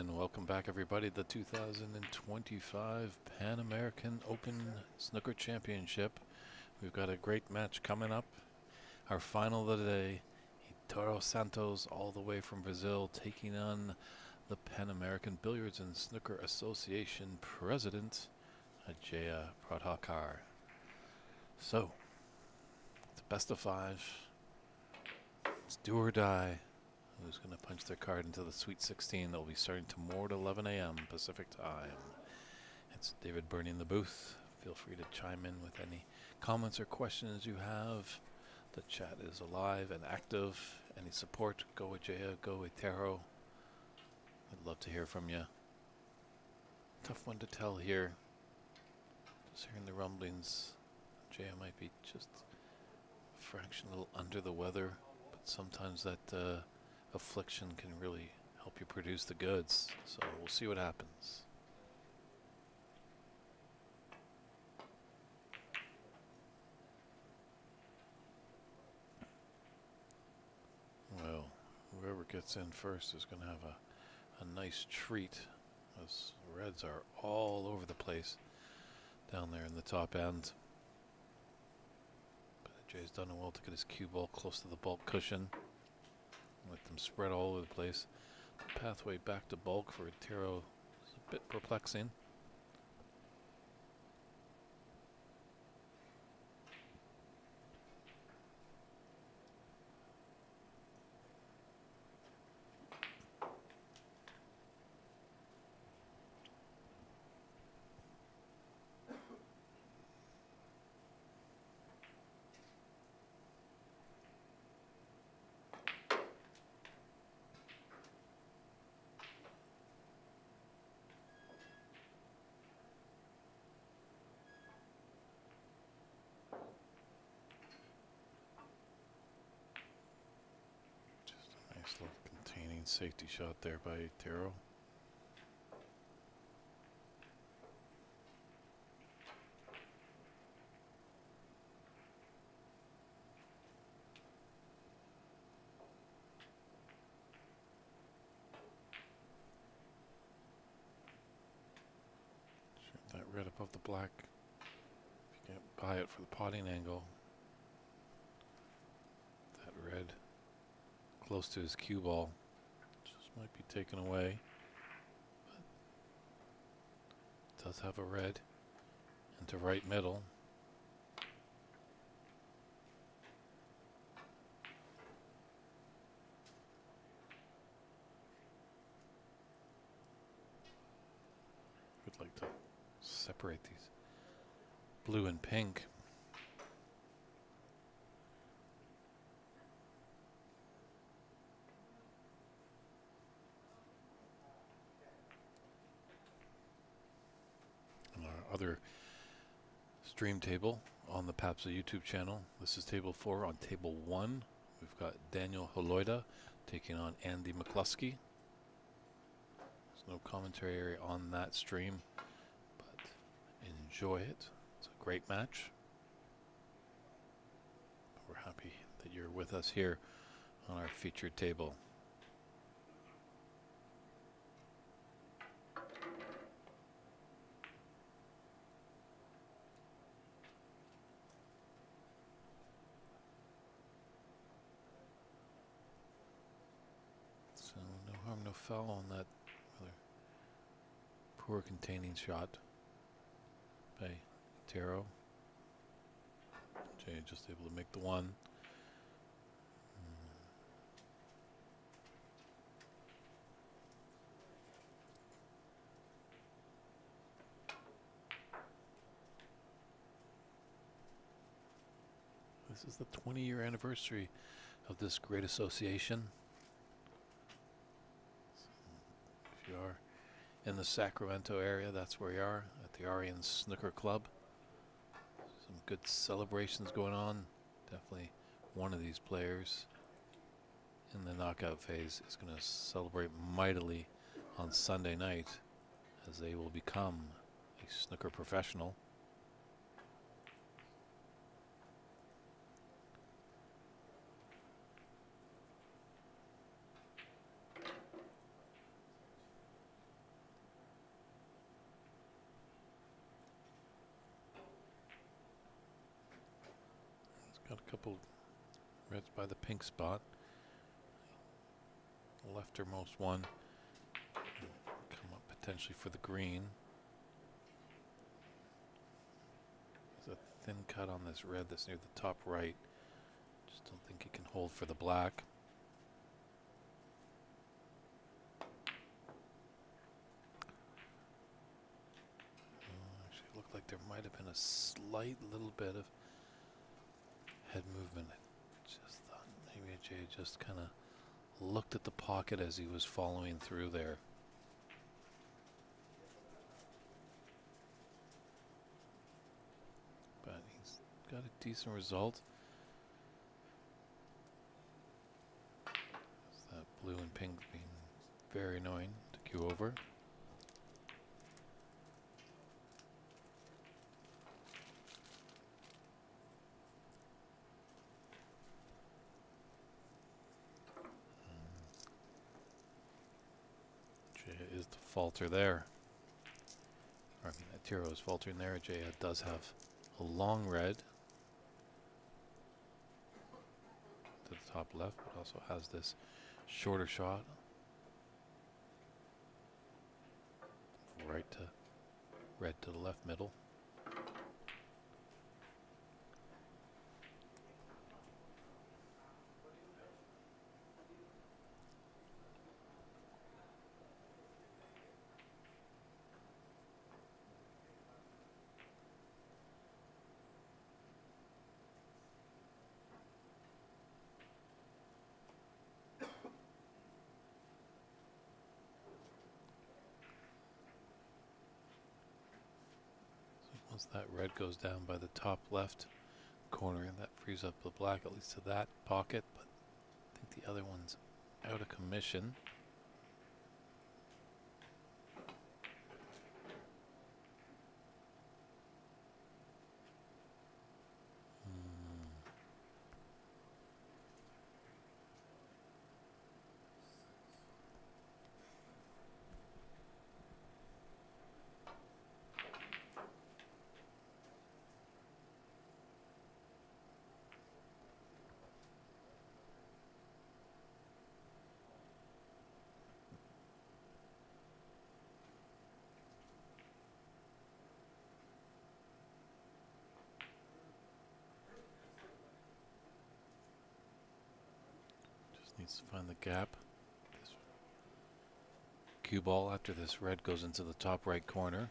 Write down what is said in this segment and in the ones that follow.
And welcome back, everybody, to the 2025 Pan American Open Snooker Championship. We've got a great match coming up. Our final of the day, Santos, all the way from Brazil, taking on the Pan American Billiards and Snooker Association President, Ajaya Pradhakar. So, it's best of 5. It's do or die. Who's going to punch their card into the Sweet 16? They'll be starting tomorrow at 11 a.m. Pacific time. It's David Burney in the booth. Feel free to chime in with any comments or questions you have. The chat is alive and active. Any support, go Ajaya, go Etero. I'd love to hear from you. Tough one to tell here. Just hearing the rumblings. Ajaya might be just a fraction a little under the weather, but sometimes that affliction can really help you produce the goods. So we'll see what happens. Well, whoever gets in first is going to have a nice treat, as the reds are all over the place down there in the top end. But Jay's done well to get his cue ball close to the bulk cushion. Let them spread all over the place. The pathway back to bulk for Etero is a bit perplexing. Nice little containing safety shot there by Etero. Shoot that red above the black. If you can't buy it for the potting angle. That red close to his cue ball just might be taken away, but it does have a red into right middle. Would like to separate these blue and pink. Other stream table on the PAPSA YouTube channel. This is table 4. On table 1, we've got Daniel Holoida taking on Andy McCluskey. There's no commentary on that stream, but enjoy it. It's a great match. We're happy that you're with us here on our featured table. So no harm, no foul on that rather poor containing shot by Etero. Jay just able to make the one. This is the 20-year anniversary of this great association. If you are in the Sacramento area, that's where you are, at the Aryan Snooker Club. Some good celebrations going on. Definitely one of these players in the knockout phase is going to celebrate mightily on Sunday night, as they will become a snooker professional. Couple reds by the pink spot. Leftermost one. Come up potentially for the green. There's a thin cut on this red that's near the top right. Just don't think he can hold for the black. Actually, it looked like there might have been a slight little bit of head movement. Just thought maybe Jay just kind of looked at the pocket as he was following through there. But he's got a decent result. That blue and pink being very annoying to queue over. Jay is the falter there. I mean, Tiro is faltering there. Jay does have a long red to the top left, but also has this shorter shot right to red to the left middle. Once that red goes down by the top left corner, and that frees up the black at least to that pocket, but I think the other one's out of commission. Needs to find the gap. This cue ball after this red goes into the top right corner.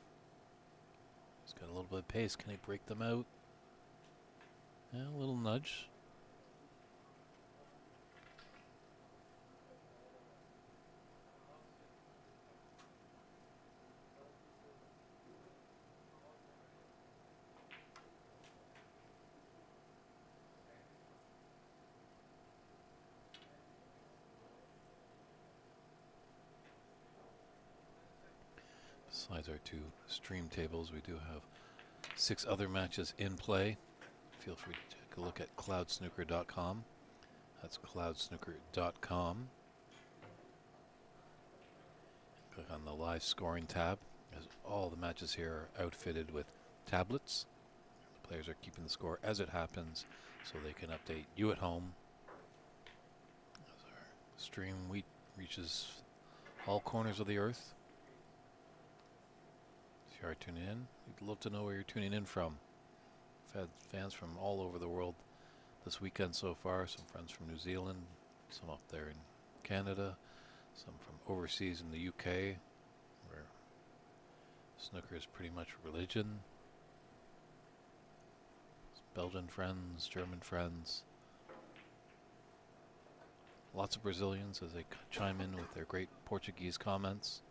He's got a little bit of pace. Can he break them out? Yeah, a little nudge. Besides our two stream tables, we do have 6 other matches in play. Feel free to take a look at cloudsnooker.com. That's cloudsnooker.com. Click on the live scoring tab, as all the matches here are outfitted with tablets. The players are keeping the score as it happens so they can update you at home. As our stream reaches all corners of the earth. If you are tuning in, we'd love to know where you're tuning in from. We've had fans from all over the world this weekend so far. Some friends from New Zealand, some up there in Canada, some from overseas in the UK, where snooker is pretty much religion. Belgian friends, German friends. Lots of Brazilians as they chime in with their great Portuguese comments.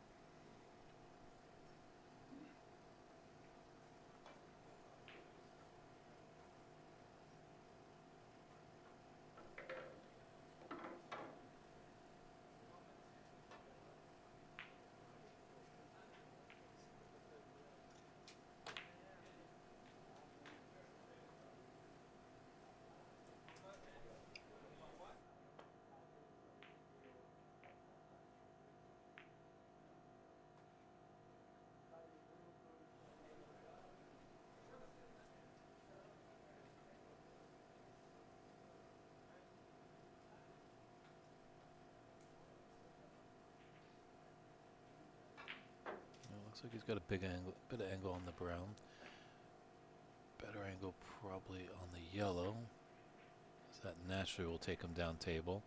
Looks like he's got a big angle, bit of angle on the brown. Better angle probably on the yellow. That naturally will take him down table.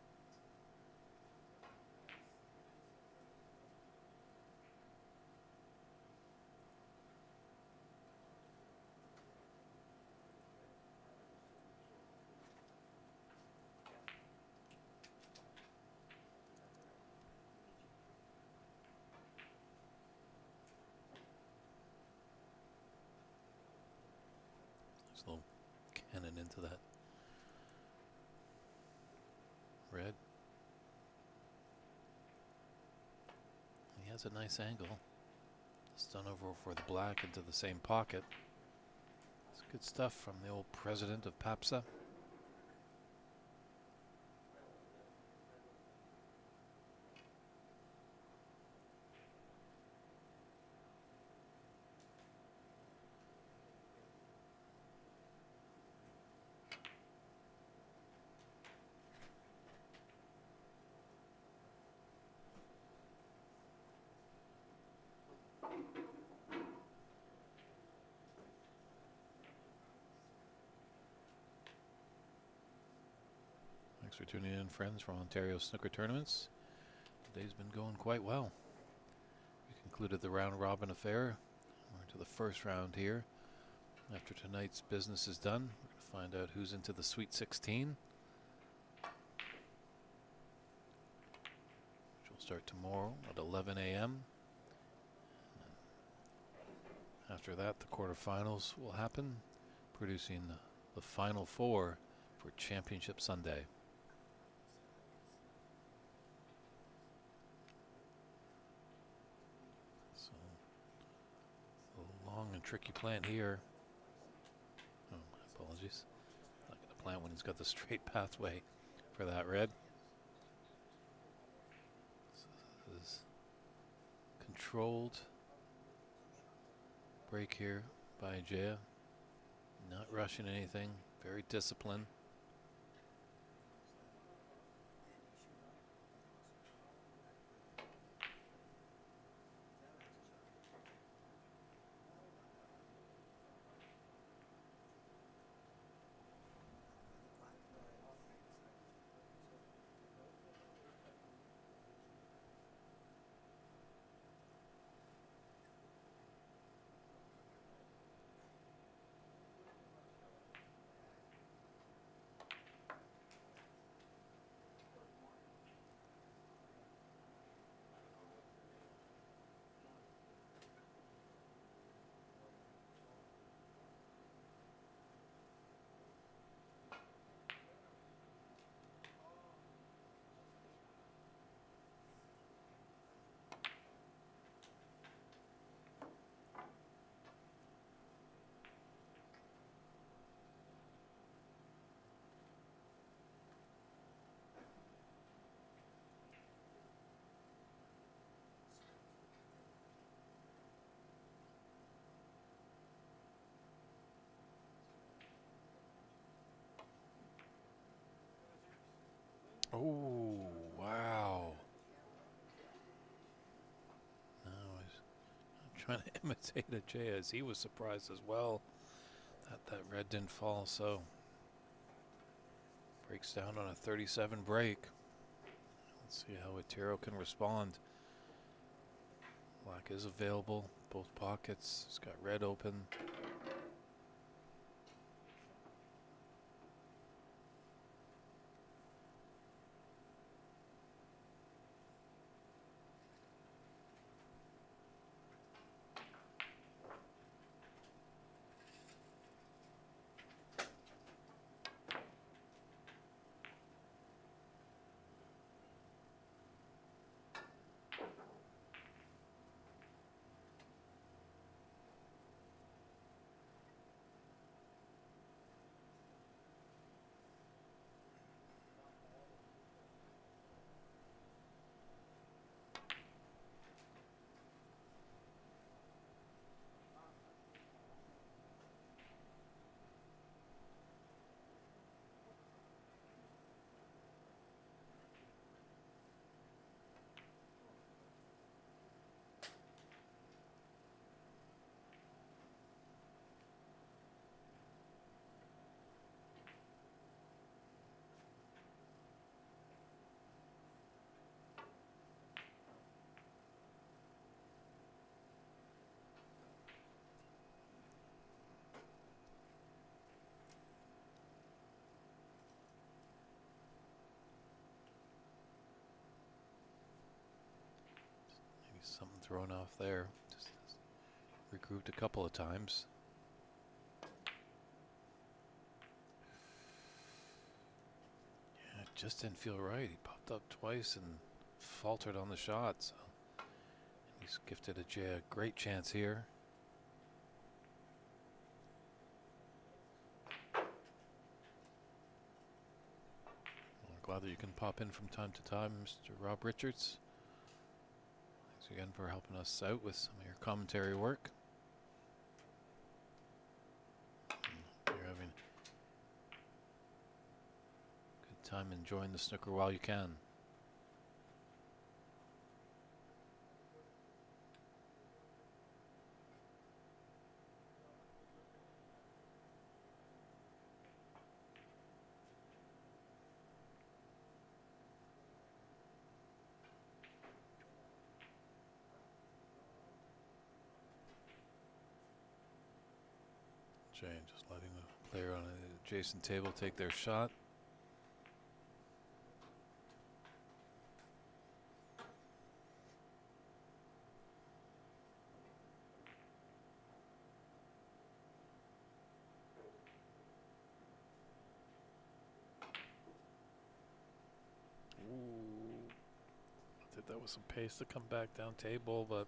There's a little cannon into that red. He has a nice angle. It's done over for the black into the same pocket. It's good stuff from the old president of PAPSA. Thanks for tuning in, friends, from Ontario Snooker Tournaments. Today's been going quite well. We concluded the round robin affair. We're into the first round here. After tonight's business is done, we're going to find out who's into the Sweet 16, which will start tomorrow at 11 a.m. After that, the quarterfinals will happen, producing the final four for Championship Sunday. So, a long and tricky plant here. Oh, my apologies. Not going to plant when he's got the straight pathway for that red. So this is controlled break here by Jaya. Not rushing anything. Very disciplined. Oh, wow. Now I'm trying to imitate a Jay as he was surprised as well that red didn't fall. So breaks down on a 37 break. Let's see how Otero can respond. Black is available, both pockets. He's got red open. something thrown off there. Just regrouped a couple of times. Yeah, it just didn't feel right. He popped up twice and faltered on the shot. So he's gifted a great chance here. Glad that you can pop in from time to time, Mr. Rob Richards. Thanks again for helping us out with some of your commentary work. You're having a good time enjoying the snooker while you can. Jane just letting the player on an adjacent table take their shot. Ooh. I think that was some pace to come back down table, but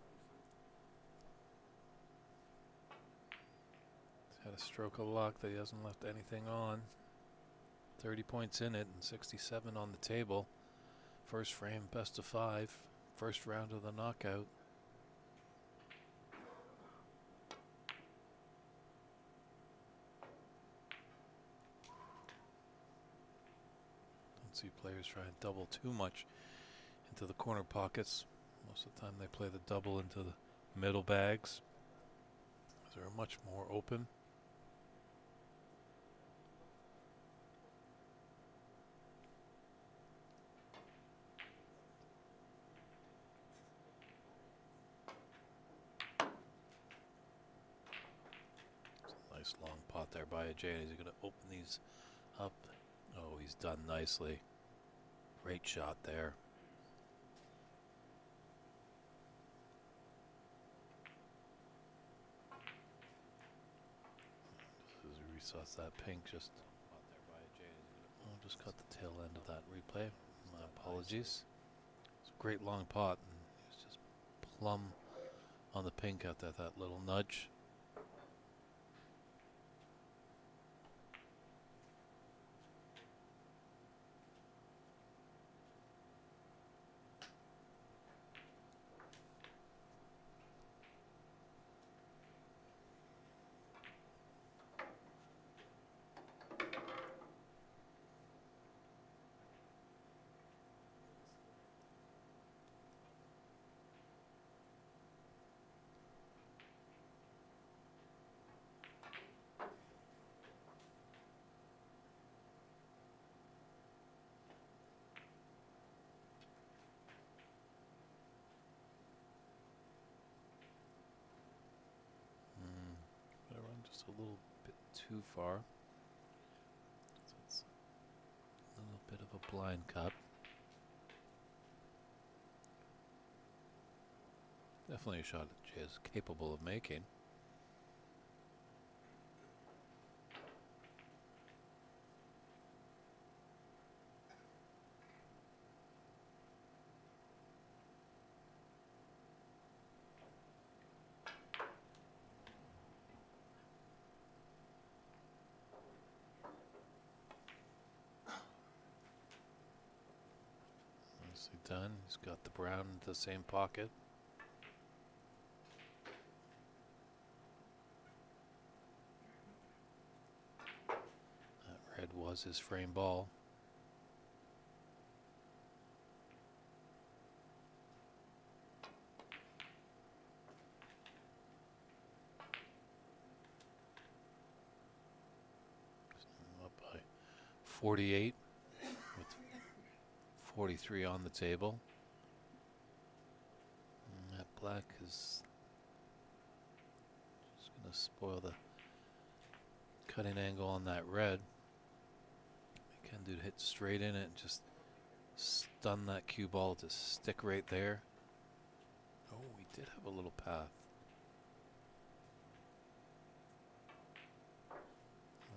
had a stroke of luck that he hasn't left anything on. 30 points in it and 67 on the table. First frame, best of 5. First round of the knockout. Don't see players try and double too much into the corner pockets. Most of the time they play the double into the middle bags. They're much more open. Nice long pot there by Ajay. He's going to open these up. Oh, he's done nicely. Great shot there. As we resus that pink, just I'll just cut the tail end of that replay. My apologies. It's a great long pot, and it's just plumb on the pink at that little nudge. Just a little bit too far. So it's a little bit of a blind cut. Definitely a shot that Jay is capable of making. Nicely done. He's got the brown into the same pocket. That red was his frame ball. Up by 48 with 43 on the table. And that black is just going to spoil the cutting angle on that red. Can do hit straight in it and just stun that cue ball to stick right there. Oh, he did have a little path.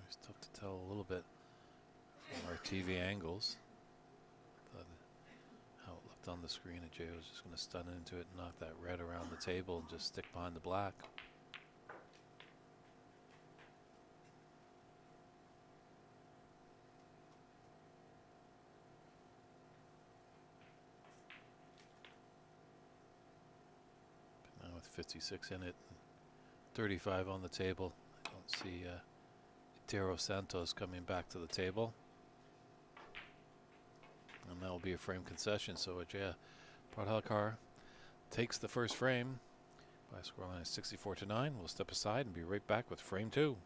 It's tough to tell a little bit from our TV angles. But how it looked on the screen, and Jay was just going to stun into it and knock that red around the table and just stick behind the black. But now with 56 in it, 35 on the table, I don't see Santos coming back to the table. And that will be a frame concession. So Ajay Pradhalkar takes the first frame by a scoreline of 64-9. We'll step aside and be right back with frame 2.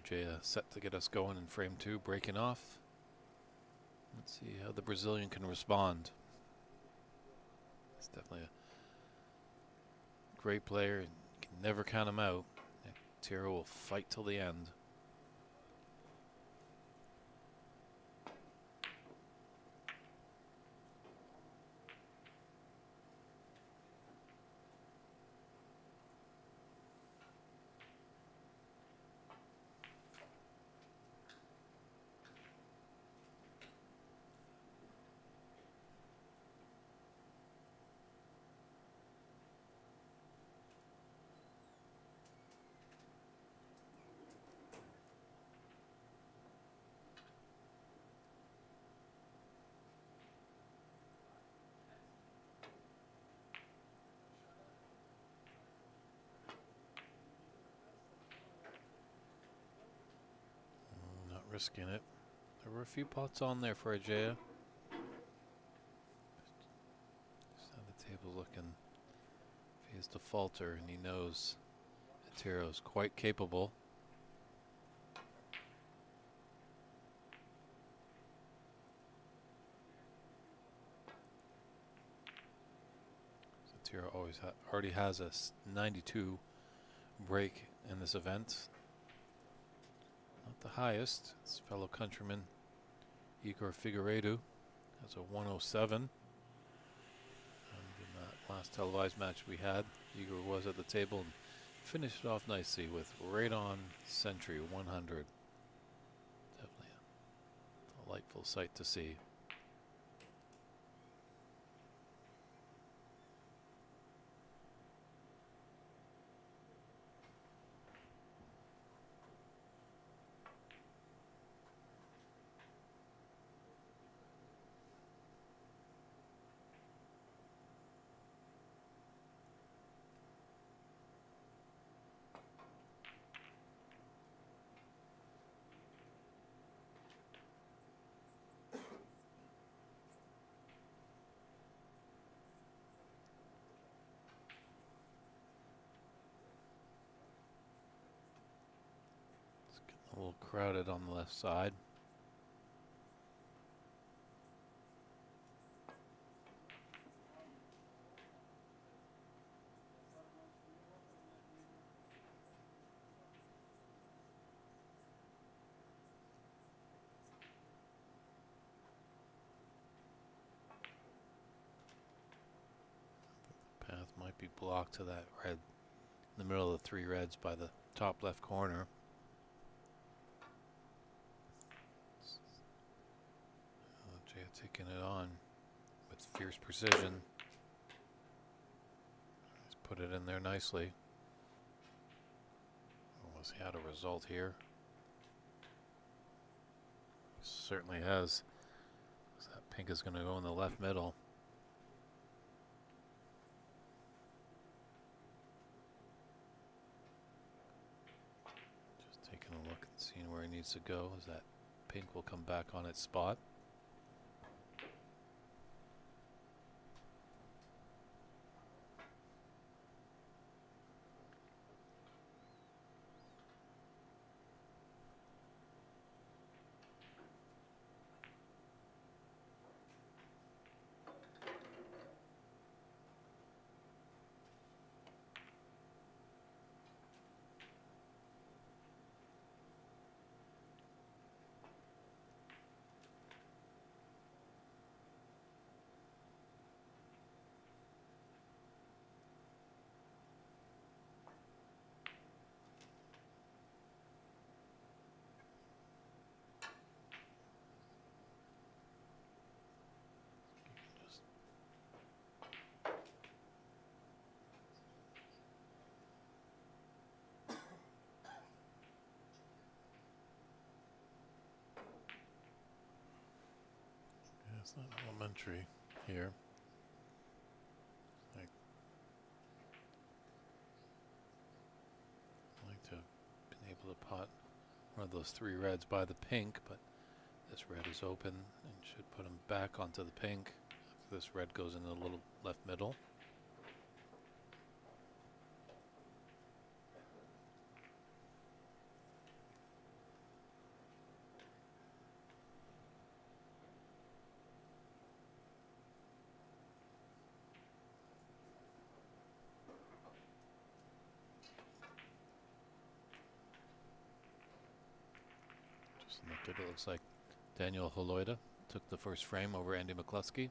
Jay set to get us going in frame 2, breaking off. Let's see how the Brazilian can respond. He's definitely a great player. You can never count him out. Tiro will fight till the end. Risking it. There were a few pots on there for Ajay. Just how the table looking. If he is the falter, and he knows Tiro is quite capable. So Tiro already has a 92 break in this event. Not the highest. His fellow countryman Igor Figueiredo has a 107. And in that last televised match we had, Igor was at the table and finished it off nicely with right on century 100. Definitely a delightful sight to see. A little crowded on the left side. The path might be blocked to that red, in the middle of the 3 reds by the top left corner. Taking it on with fierce precision. He's put it in there nicely. Unless he had a result here. Certainly has. That pink is going to go in the left middle. Just taking a look and seeing where he needs to go as that pink will come back on its spot. It's not elementary here. I like to have been able to pot one of those 3 reds by the pink, but this red is open and should put him back onto the pink after this red goes in the little left middle. Just looked at it, looks like Daniel Holoida took the first frame over Andy McCluskey.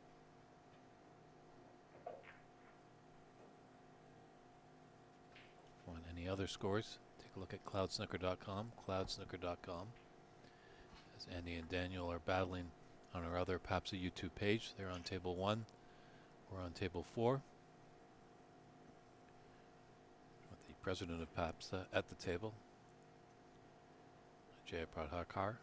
Want any other scores? Take a look at cloudsnooker.com, cloudsnooker.com. As Andy and Daniel are battling on our other PAPSA YouTube page. They're on table 1. We're on table 4. With the president of PAPSA at the table, Jay Pradhakar.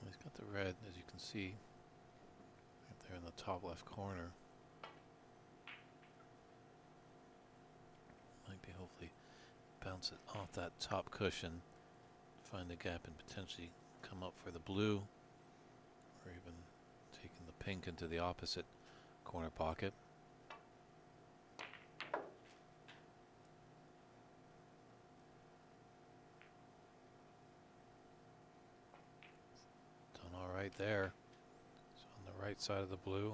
He's got the red, as you can see, right there in the top left corner. Might be hopefully bounce it off that top cushion, find a gap and potentially come up for the blue, or even taking the pink into the opposite corner pocket. Done all right there. It's on the right side of the blue.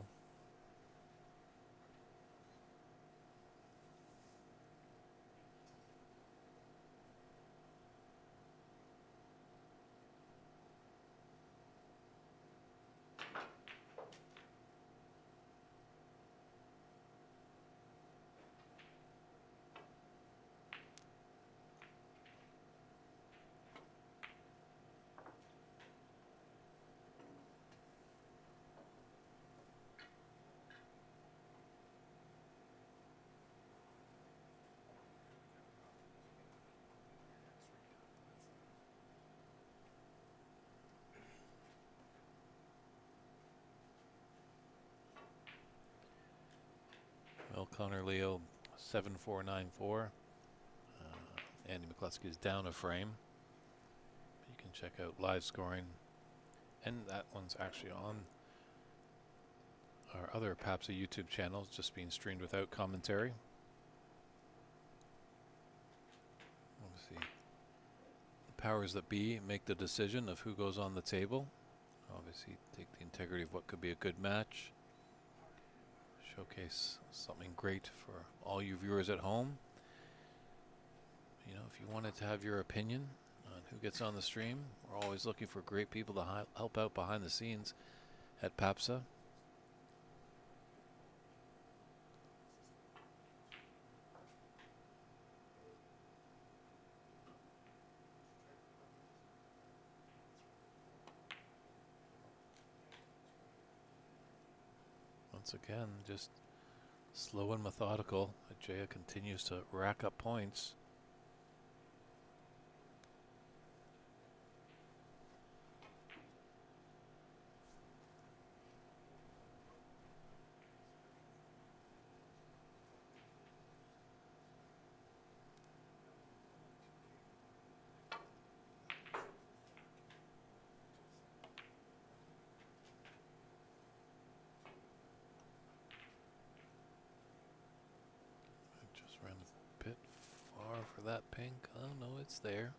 Well, Connor Leo 7494. Andy McCluskey is down a frame. You can check out live scoring, and that one's actually on our other PAPSA YouTube channel, just being streamed without commentary. Obviously, the powers that be make the decision of who goes on the table. Obviously, take the integrity of what could be a good match. Showcase something great for all you viewers at home. You know, if you wanted to have your opinion on who gets on the stream, we're always looking for great people to help out behind the scenes at PAPSA. Once again, just slow and methodical. Ajaya continues to rack up points. That pink, oh no, it's there.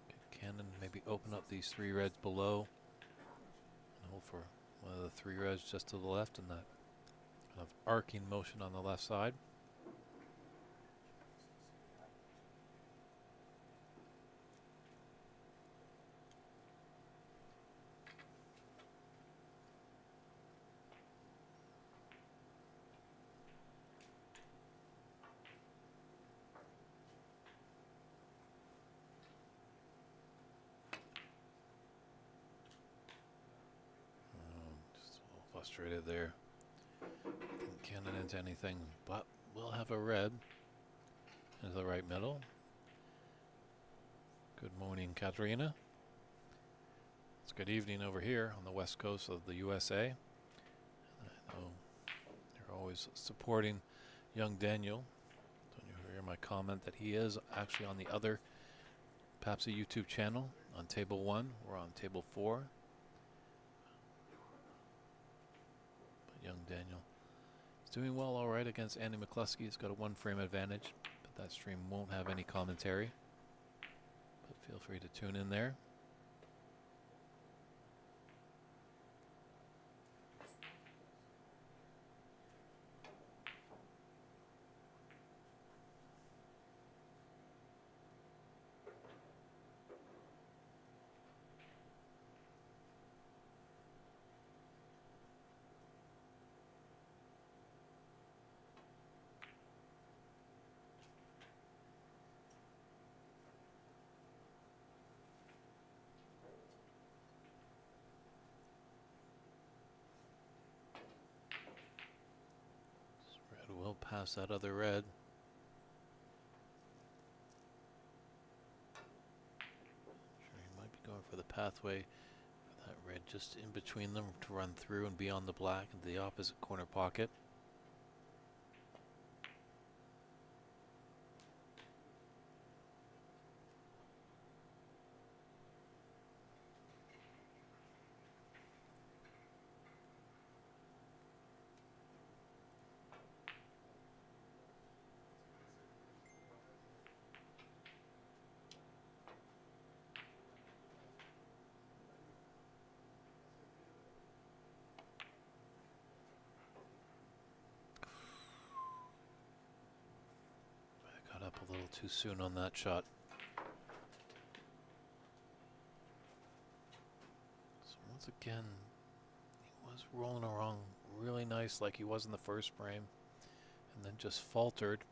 Can Cannon maybe open up these 3 reds below and hold for one of the 3 reds just to the left, and that kind of arcing motion on the left side. frustrated there. Didn't can it into anything, but we'll have a red into the right middle. Good morning, Katrina. It's good evening over here on the west coast of the USA. I know you're always supporting young Daniel. Don't you hear my comment that he is actually on the other Papsa YouTube channel on table 1. We're on table 4. But young Daniel is doing well, all right, against Andy McCluskey. He's got a 1-frame advantage, but that stream won't have any commentary. But feel free to tune in there. We'll pass that other red. Sure, he might be going for the pathway for that red just in between them to run through and beyond the black into the opposite corner pocket. Got up a little too soon on that shot. So once again, he was rolling around really nice like he was in the first frame, and then just faltered.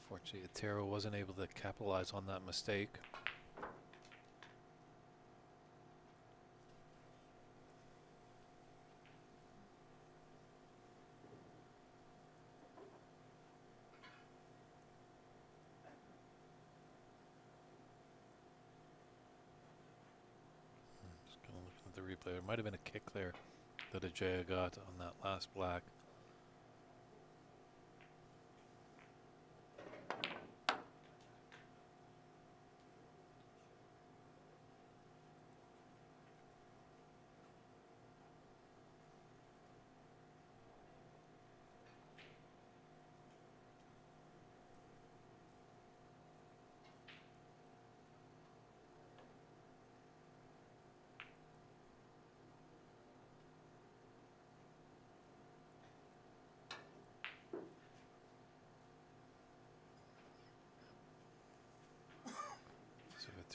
Unfortunately, Otero wasn't able to capitalize on that mistake. The replay. There might have been a kick there that Ajaya got on that last black.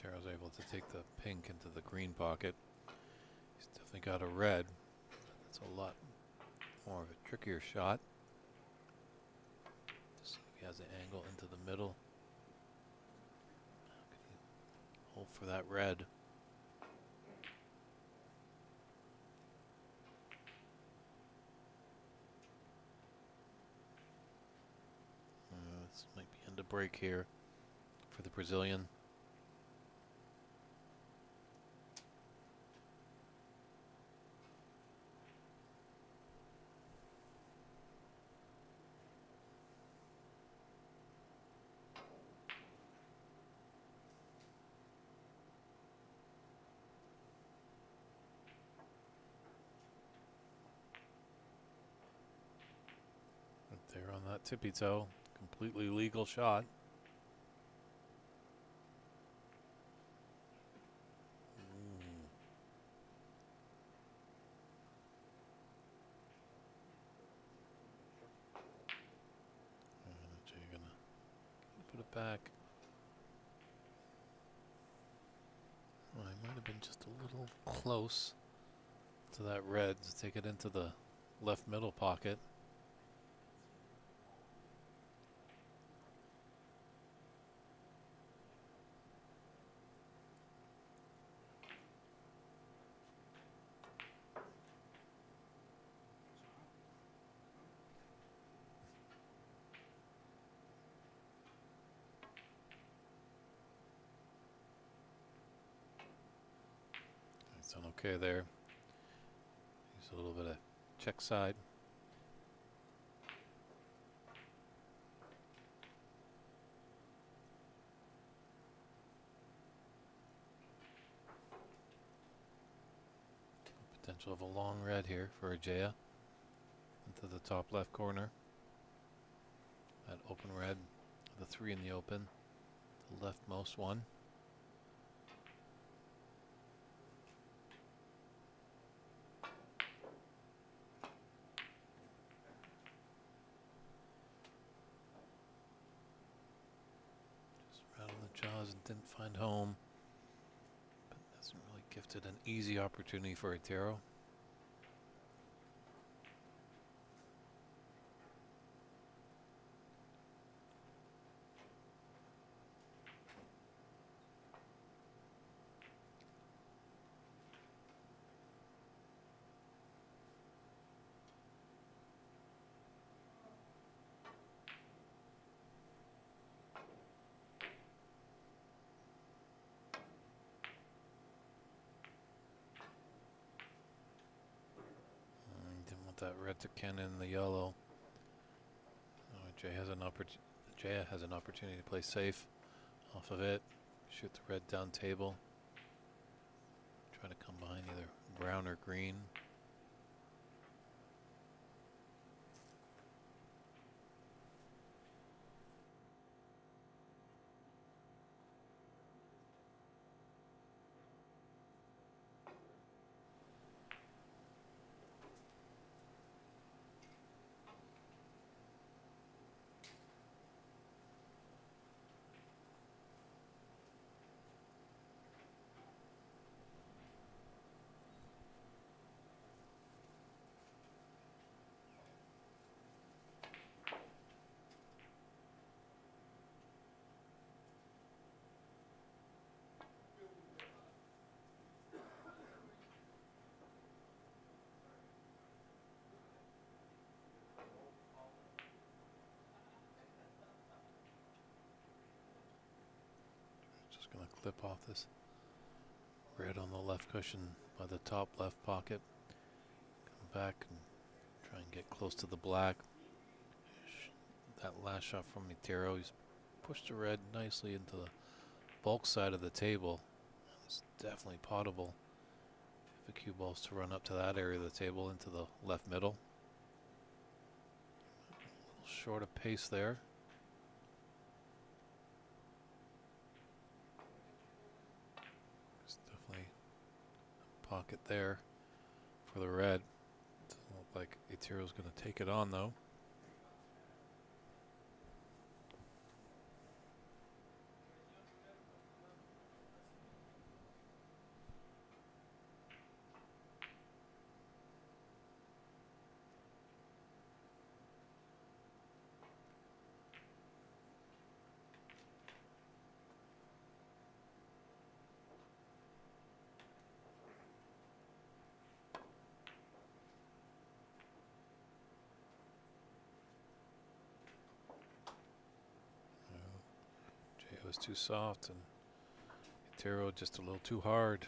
Otero's able to take the pink into the green pocket. He's definitely got a red. That's a lot more of a trickier shot. Just see if he has the angle into the middle. How can he hold for that red? This might be end of break here for the Brazilian. There on that tippy toe, completely legal shot. You're gonna put it back. Well, I might have been just a little close to that red to take it into the left middle pocket. It's done okay there. Use a little bit of check side. Potential of a long red here for Ajaya into the top left corner. That open red, the 3 in the open, the leftmost one. Just rattled the jaws and didn't find home. But hasn't really gifted an easy opportunity for Otero. Didn't want that red to Ken in the yellow. Jay has an opportunity to play safe off of it. Shoot the red down table. Try to come behind either brown or green. Just going to clip off this red on the left cushion by the top left pocket. Come back and try and get close to the black. That last shot from Otero, he's pushed the red nicely into the bulk side of the table. It's definitely potable if a cue ball's to run up to that area of the table into the left middle. A little short of pace there. There's definitely a pocket there for the red. Doesn't look like Otero's going to take it on though. Was too soft and Otero just a little too hard.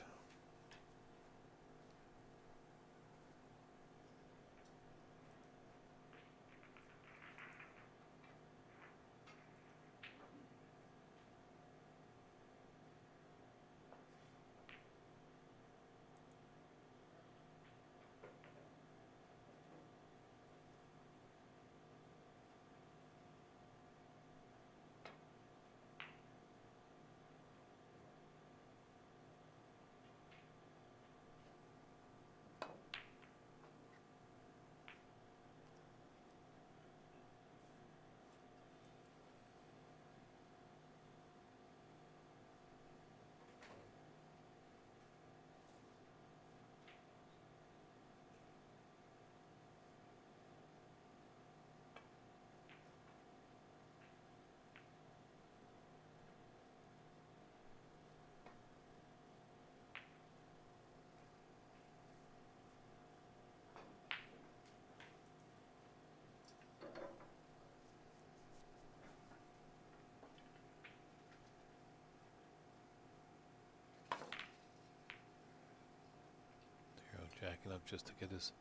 Jacking up just to get his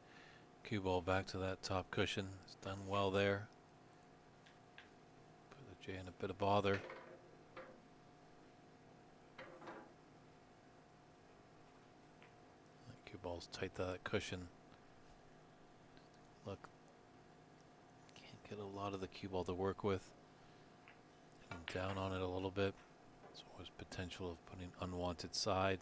cue ball back to that top cushion. He's done well there. Put the J in a bit of bother. That cue ball's tight to that cushion. Look, can't get a lot of the cue ball to work with. And down on it a little bit. There's always potential of putting unwanted side.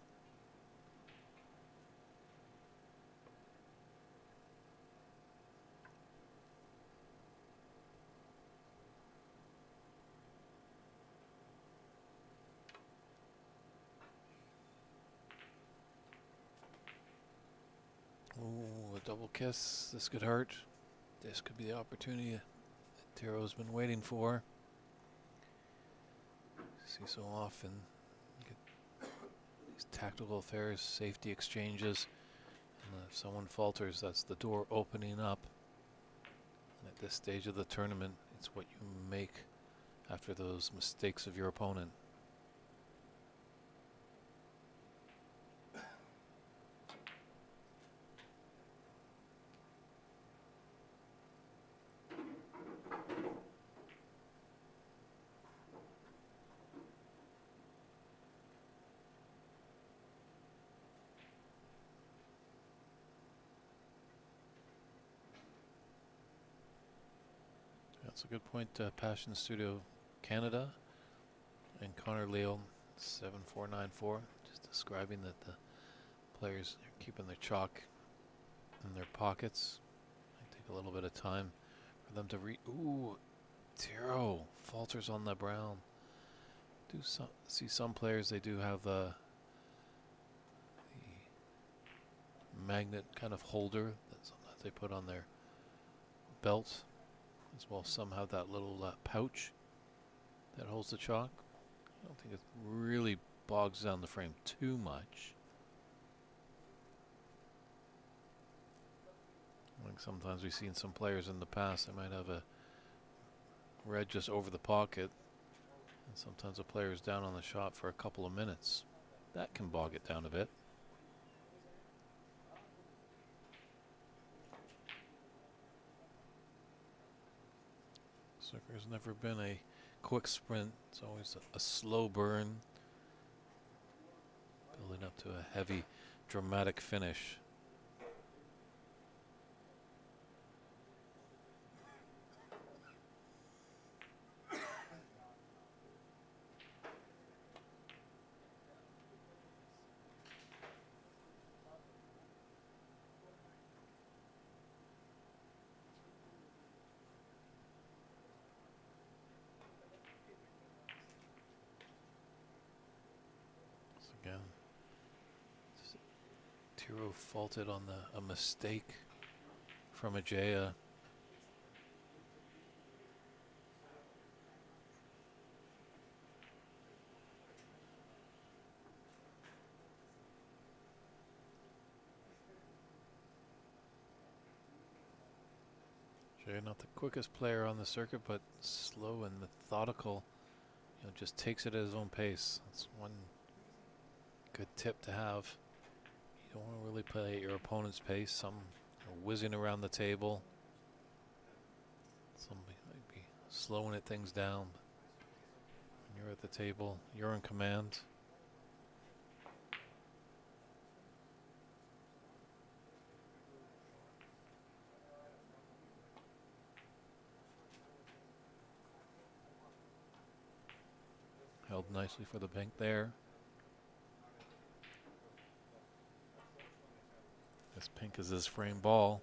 Ooh, a double kiss. This could hurt. This could be the opportunity that Tiro's been waiting for. See so often get these tactical affairs, safety exchanges, and if someone falters, that's the door opening up. And at this stage of the tournament, it's what you make after those mistakes of your opponent. That's a good point. Passion Studio Canada and Connor Leal 7494 just describing that the players are keeping their chalk in their pockets. Might take a little bit of time for them to read. Ooh, Tiro falters on the brown. See some players, they do have the magnet kind of holder that sometimes they put on their belt. As well, some have that little pouch that holds the chalk. I don't think it really bogs down the frame too much. Like sometimes we've seen some players in the past, they might have a red just over the pocket, and sometimes a player is down on the shot for a couple of minutes. That can bog it down a bit. Snooker's never been a quick sprint. It's always a slow burn, building up to a heavy, dramatic finish. Again, Tiro faulted on a mistake from Ajaya. Ajaya not the quickest player on the circuit, but slow and methodical. You know, just takes it at his own pace. That's one good tip to have. You don't want to really play at your opponent's pace. Some are whizzing around the table. Some might be slowing it things down. When you're at the table, you're in command. Held nicely for the bank there. As pink as this frame ball.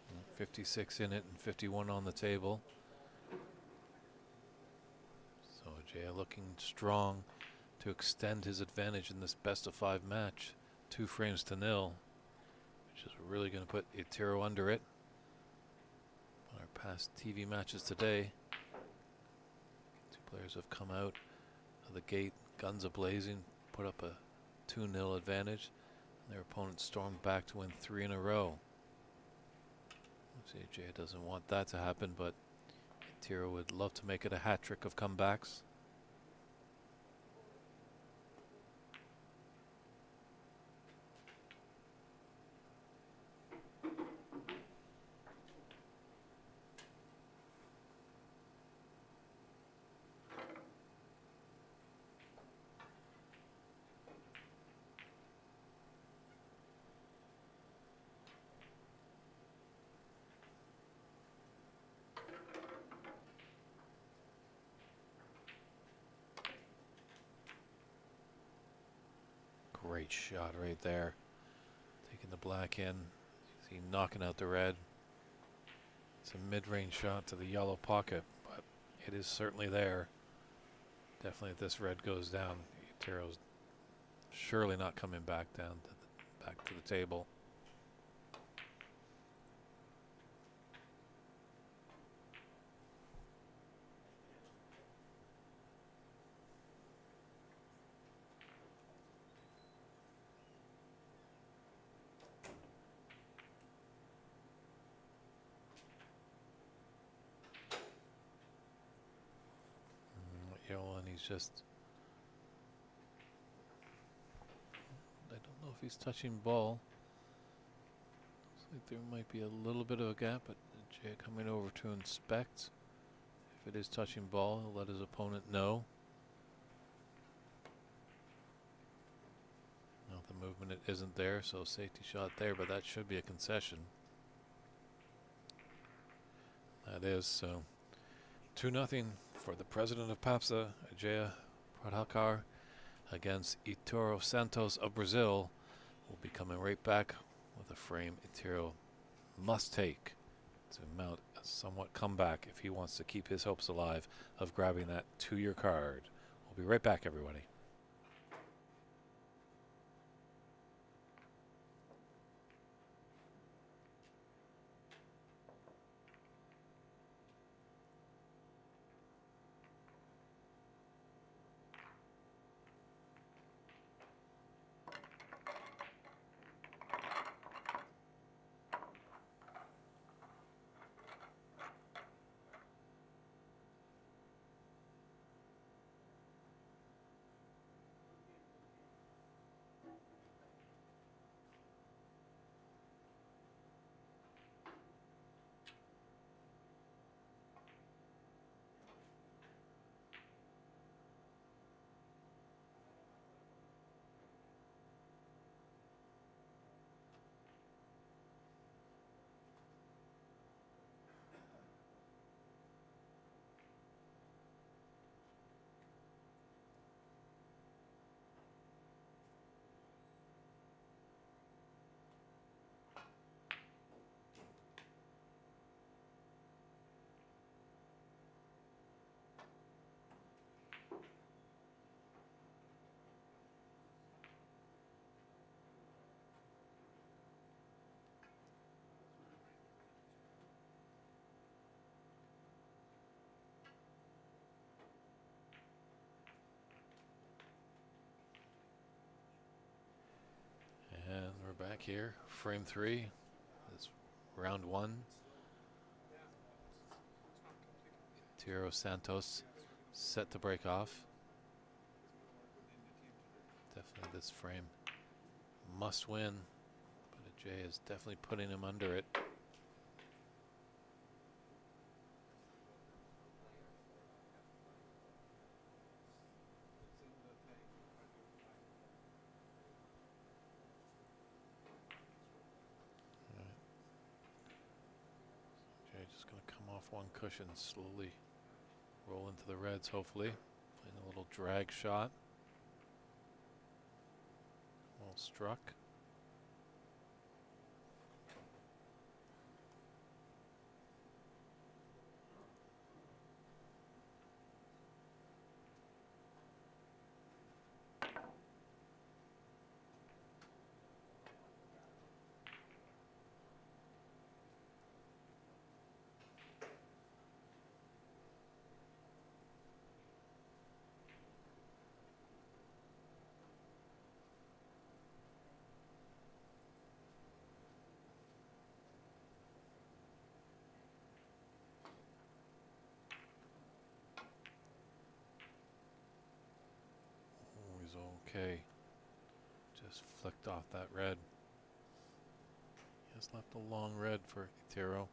And 56 in it and 51 on the table. So Ajaya looking strong to extend his advantage in this best of 5 match. 2 frames to 0. Which is really going to put Tiro under it. Our past TV matches today, 2 players have come out of the gate, guns a-blazing, put up a 2-0 advantage, and their opponents stormed back to win 3 in a row. See, Jay doesn't want that to happen, but Tiro would love to make it a hat trick of comebacks. Great shot right there. Taking the black in. See, knocking out the red. It's a mid-range shot to the yellow pocket, but it is certainly there. Definitely if this red goes down, Tiro's surely not coming back down to back to the table. And he's just, I don't know if he's touching ball. Looks like there might be a little bit of a gap, but Jay coming over to inspect. If it is touching ball, he'll let his opponent know. Now the movement it isn't there, so safety shot there, but that should be a concession. That is, so 2-0 for the president of PAPSA, Ajay Pradhalkar, against Ituro Santos of Brazil. We'll be coming right back with a frame Ituro must take to mount a somewhat comeback if he wants to keep his hopes alive of grabbing that 2-year card. We'll be right back, everybody. And we're back here, frame 3. This round 1. Ituro Santos set to break off. Definitely this frame must win, but Ajay is definitely putting him under it. Just going to come off one cushion, slowly roll into the reds, hopefully. Playing a little drag shot. Well struck. flicked off that red. He has left a long red for Itero.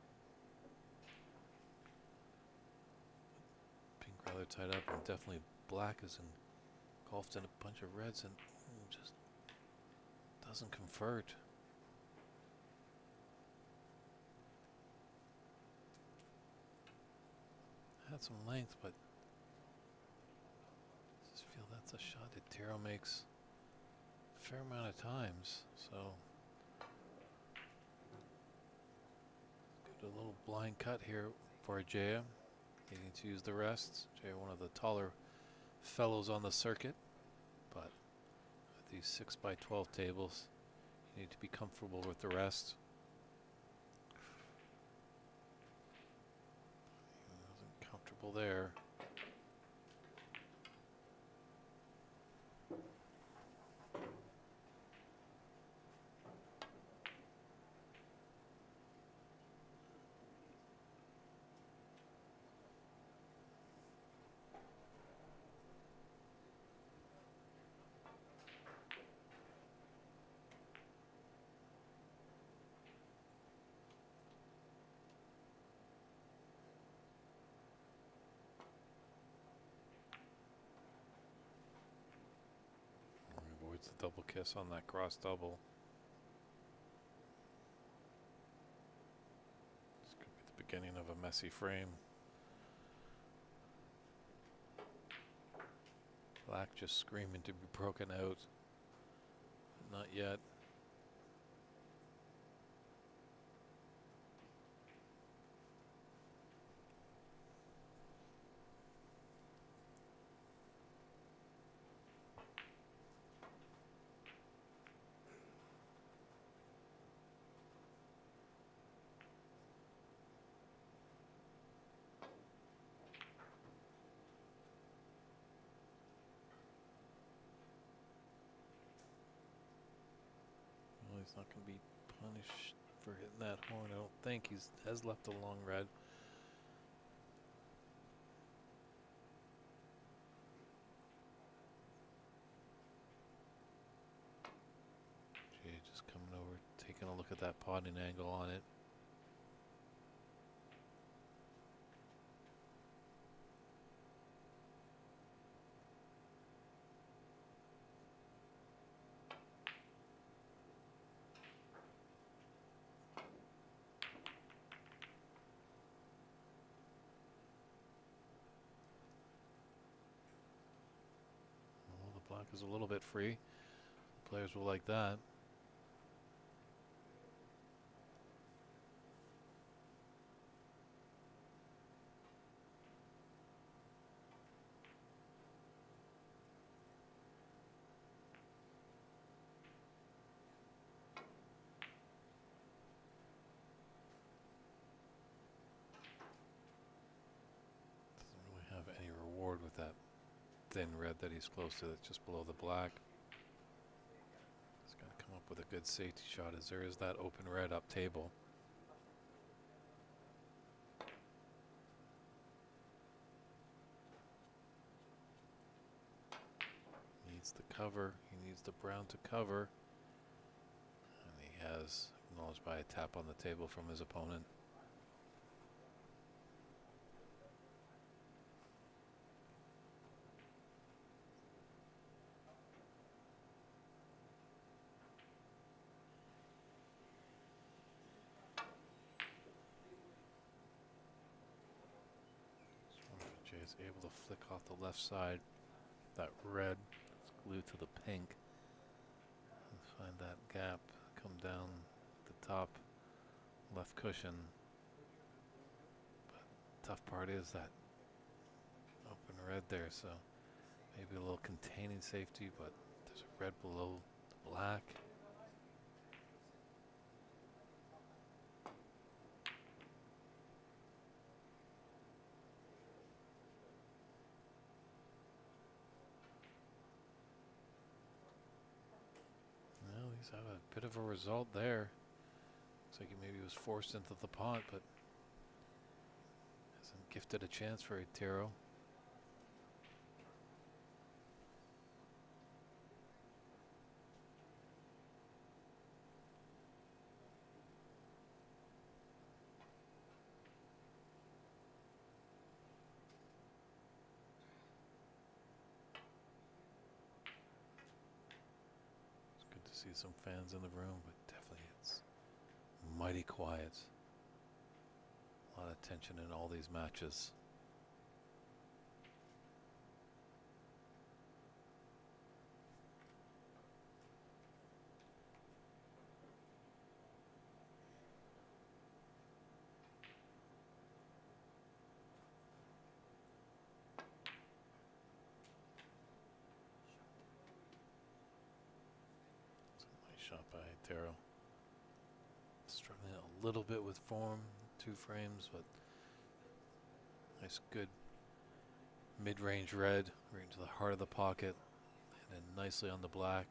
Pink rather tied up, and definitely black is engulfed in a bunch of reds and just doesn't convert. Had some length, but I just feel that's a shot that Itero makes a fair amount of times. So get a little blind cut here for Ajaya. Needing to use the rests. Ajaya, one of the taller fellows on the circuit, but with these 6x12 tables, you need to be comfortable with the rest. He wasn't comfortable there. Avoids the double kiss on that cross double. This could be the beginning of a messy frame. Black just screaming to be broken out. Not yet. He's not going to be punished for hitting that horn. I don't think. He has left a long red. Jay just coming over, taking a look at that potting angle on it. Black is a little bit free. Players will like that. Doesn't really have any reward with that thin red that he's close to, that's just below the black. He's got to come up with a good safety shot, as there is that open red up table. Needs the cover. He needs the brown to cover. And he has acknowledged by a tap on the table from his opponent. Jay is able to flick off the left side. That red is glued to the pink. And find that gap. Come down the top left cushion. But tough part is that open red there, so maybe a little containing safety, but there's a red below the black. He's had a bit of a result there. Looks like he maybe was forced into the pot, but hasn't gifted a chance for Itero. see some fans in the room, but definitely it's mighty quiet. A lot of tension in all these matches. Shot by Taro. Struggling a little bit with form, 2 frames, but nice, good mid-range red right into the heart of the pocket, and then nicely on the black.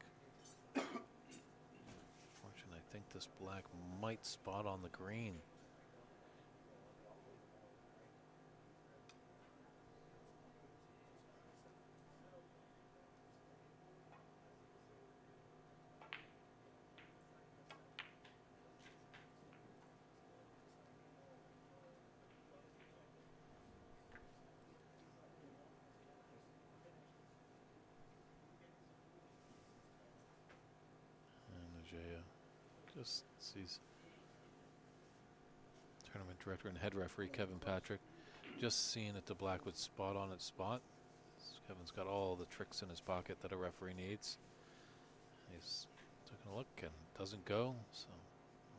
Fortunately, I think this black might spot on the green. Just sees tournament director and head referee Kevin Patrick just seeing that the black would spot on its spot. Kevin's got all the tricks in his pocket that a referee needs. He's taking a look and doesn't go, so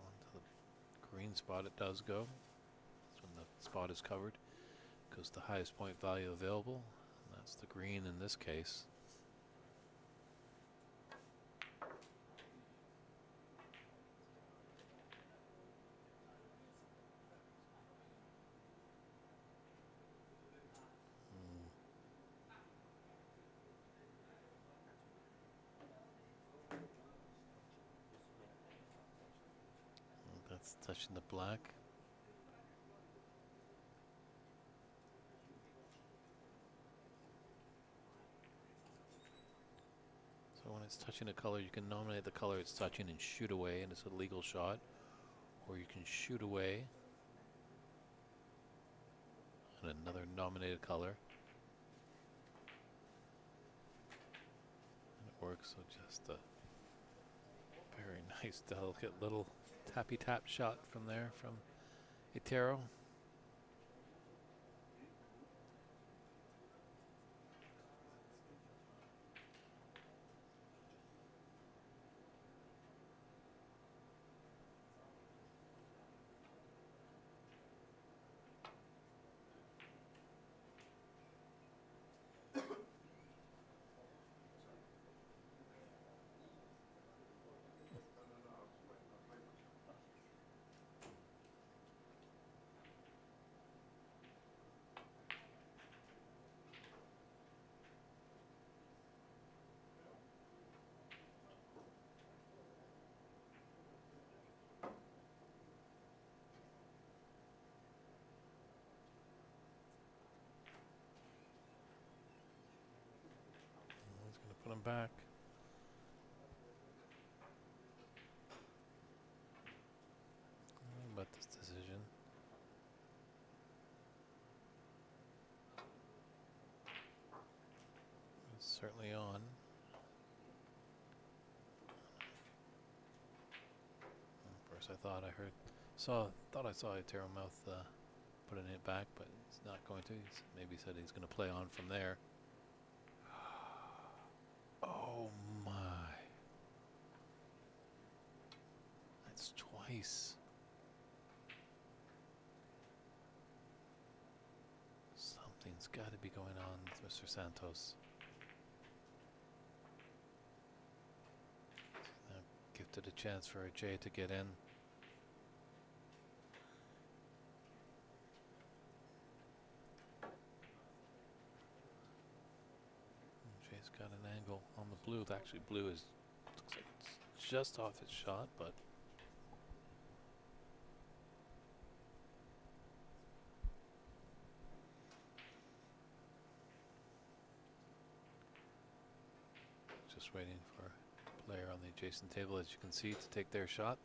on to the green spot it does go. That's when the spot is covered. Goes the highest point value available, and that's the green in this case. That's touching the black. So when it's touching a color, you can nominate the color it's touching and shoot away, and it's a legal shot. Or you can shoot away and another nominated color. And it works, so just a very nice, delicate little tappy tap shot from there from Itero. Put him back. About this decision. It's certainly on. First, I thought I saw Itero mouth putting it back, but he's not going to. Maybe said he's going to play on from there. Oh my. That's twice. Something's got to be going on with Mr. Santos. Now gifted a chance for a J to get in. Jay's got an angle on the blue. Actually, blue looks like it's just off its shot, but just waiting for a player on the adjacent table, as you can see, to take their shot.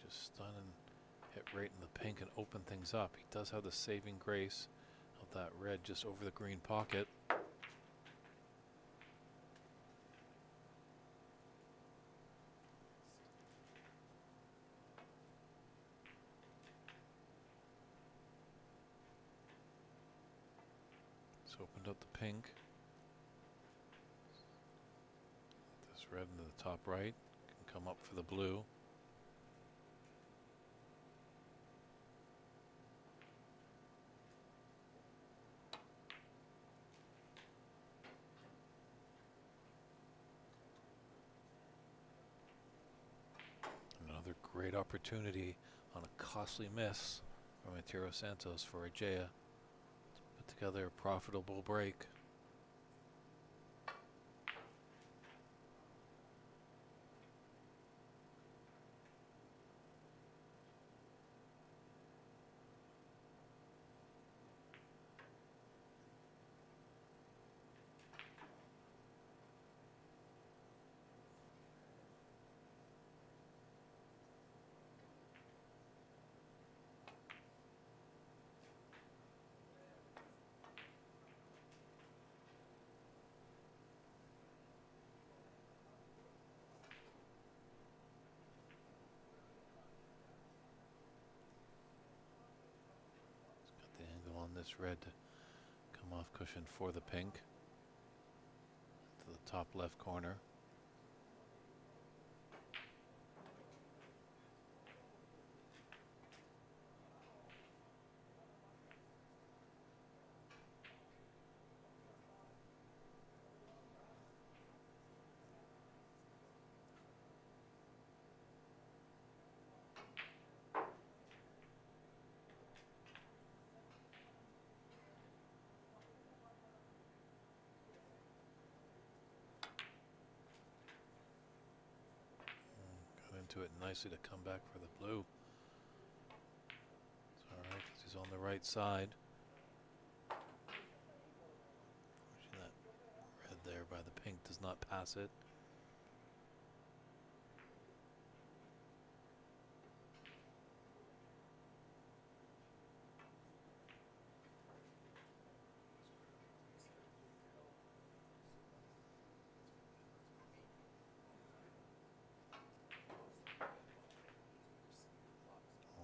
Just stun and hit right in the pink and open things up. He does have the saving grace of that red just over the green pocket. It's opened up the pink. This red into the top right can come up for the blue. Another great opportunity on a costly miss from Santos for Ajaya to put together a profitable break. The angle on this red to come off cushion for the pink to the top left corner. Into it nicely to come back for the blue. It's all right because he's on the right side. That red there by the pink does not pass it.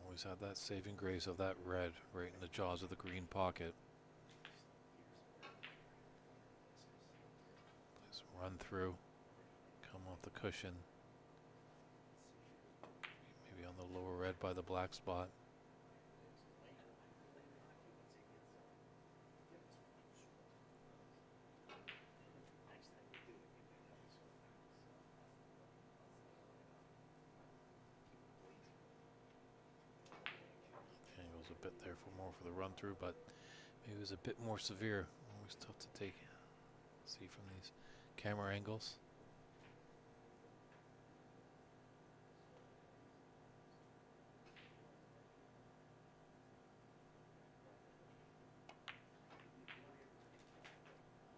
Always had that saving grace of that red right in the jaws of the green pocket. Play some run through, come off the cushion. Maybe on the lower red by the black spot. Angle's a bit there for more for the run through, but maybe it was a bit more severe. Always tough to see from these camera angles.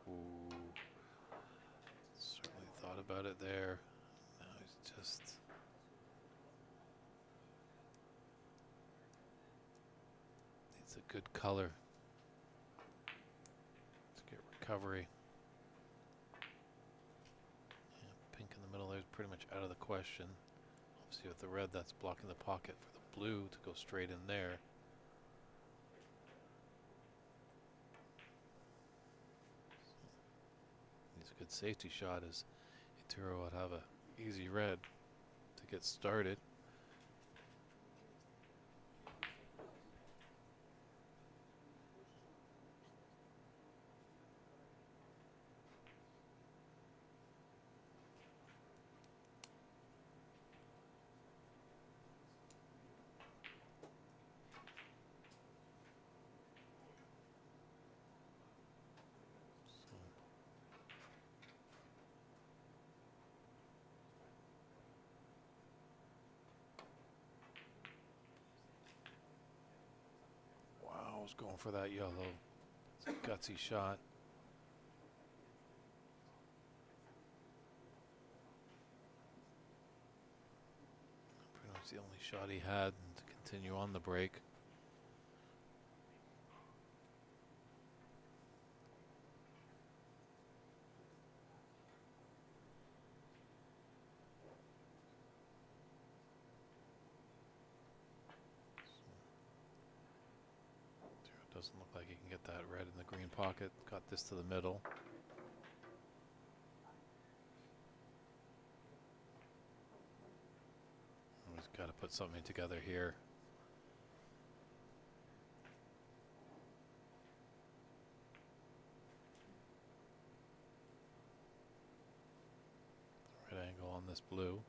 Ooh, certainly thought about it there. Now he's just needs a good color to get recovery. Yeah, pink in the middle there is pretty much out of the question. Obviously with the red, that's blocking the pocket for the blue to go straight in there. Needs a good safety shot as Ituro would have a easy red to get started. Was going for that yellow. It's a gutsy shot. Pretty much the only shot he had to continue on the break. Doesn't look like he can get that red in the green pocket. Got this to the middle. He's got to put something together here. Right angle on this blue.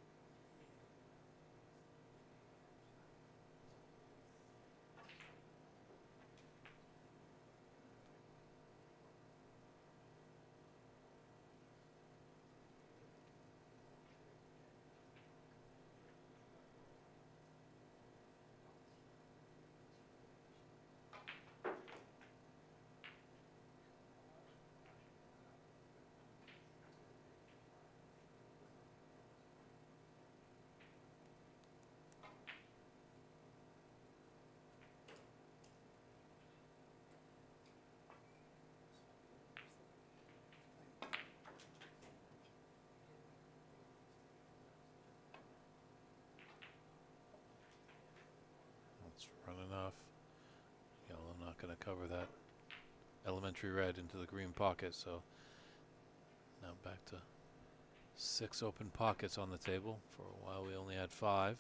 That's run enough. Yellow not going to cover that elementary red into the green pocket, so now back to 6 open pockets on the table. For a while we only had 5.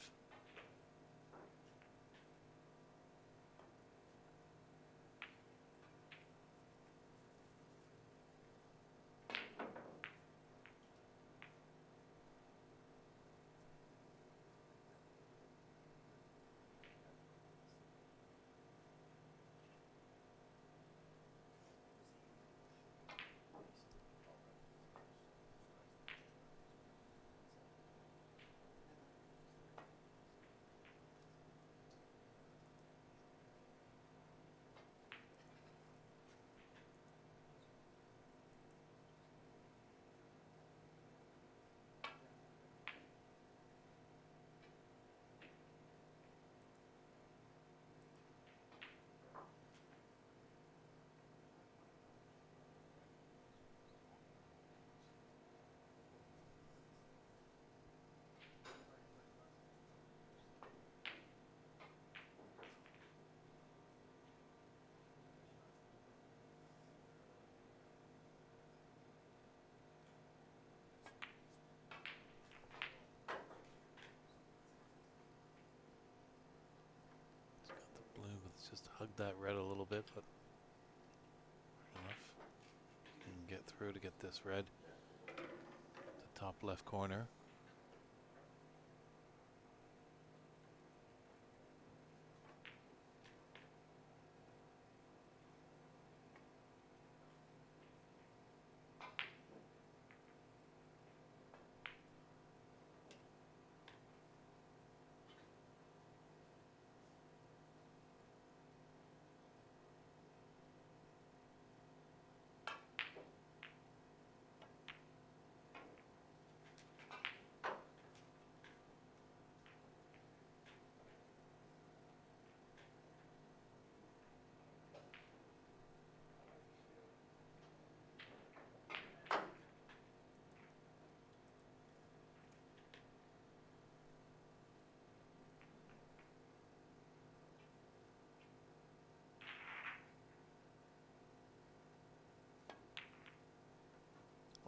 Just hug that red a little bit, but enough. You can get through to get this red to top left corner.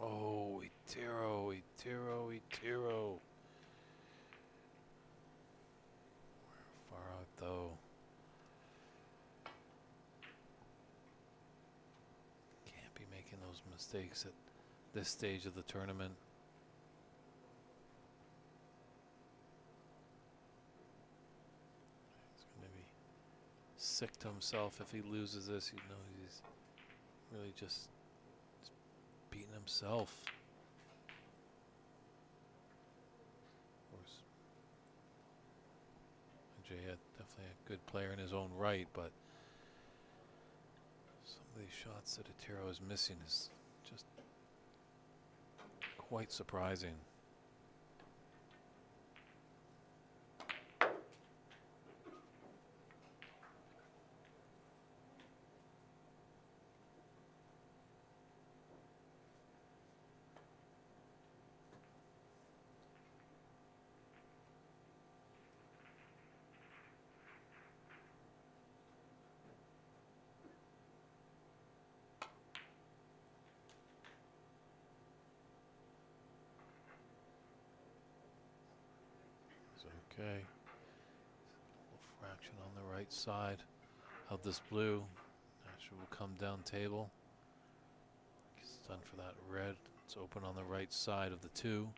Oh, Itiro, Itiro, Itiro. Far out though. Can't be making those mistakes at this stage of the tournament. He's going to be sick to himself if he loses this. You know, he's really just beating himself. Of course, Jay had definitely a good player in his own right, but some of these shots that Itiro is missing is just quite surprising. Okay. Little fraction on the right side of this blue. Actually will come down table. It's done for that red. It's open on the right side of the 2.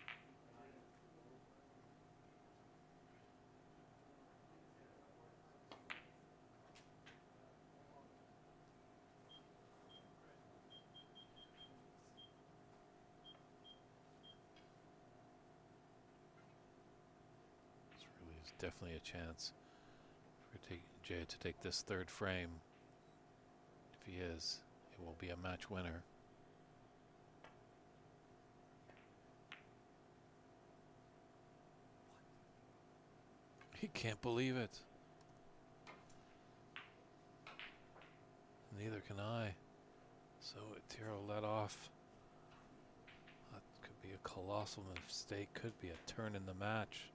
This really is definitely a chance for Jay to take this 3rd frame. If he is, it will be a match winner. He can't believe it. Neither can I. So Tiro let off. That could be a colossal mistake. Could be a turn in the match.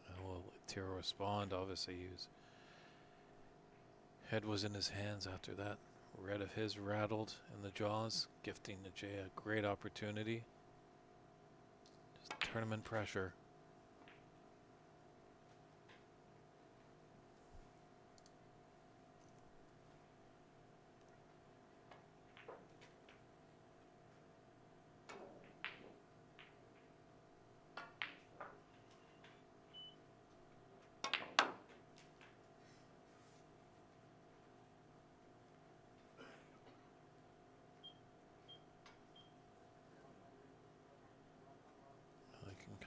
And will Tiro respond? Obviously, his head was in his hands after that. Red of his rattled in the jaws, gifting the Jay a great opportunity. Just tournament pressure.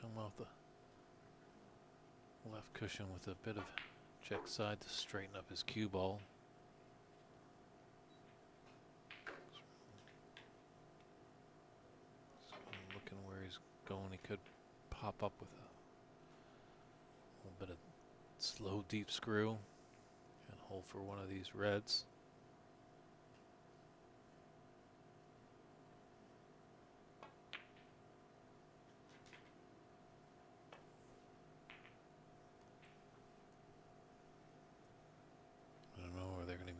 Come off the left cushion with a bit of check side to straighten up his cue ball. Looking where he's going, he could pop up with a little bit of slow deep screw and hold for one of these reds.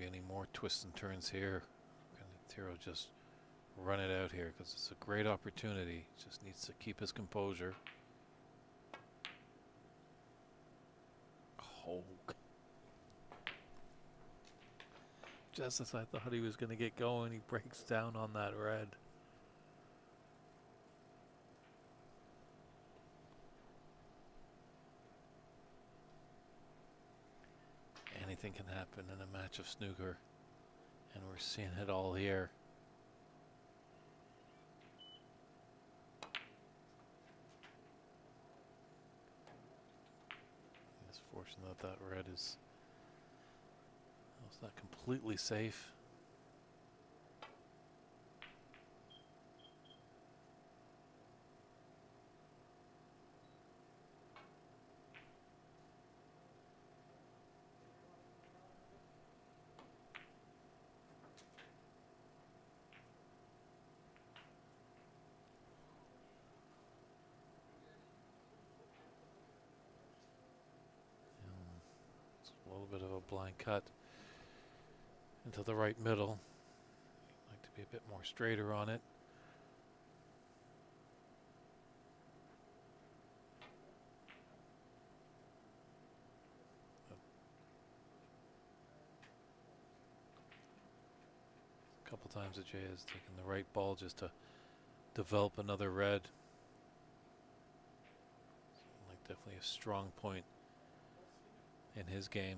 Any more twists and turns here? Can Tiro just run it out here? Because it's a great opportunity. Just needs to keep his composure. Oh. Just as I thought he was going to get going, he breaks down on that red. Anything can happen in a match of snooker, and we're seeing it all here. It's fortunate that red is not completely safe. A little bit of a blind cut into the right middle. Like to be a bit more straighter on it. A couple times Jay has taken the right ball just to develop another red. Like definitely a strong point in his game.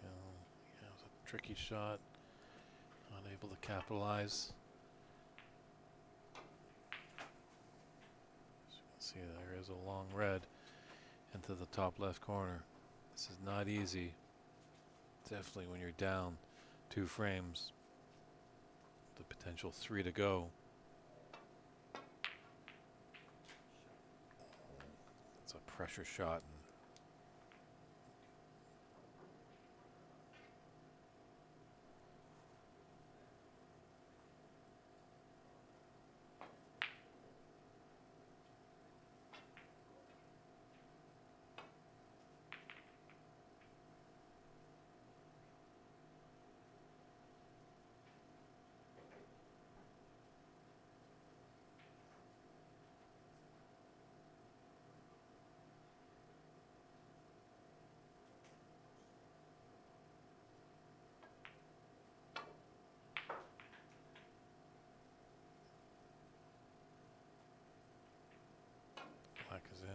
Yeah, it was a tricky shot. Unable to capitalize. As you can see, there is a long red into the top left corner. This is not easy. Definitely when you're down 2 frames. The potential 3 to go. pressure shot. Black is in.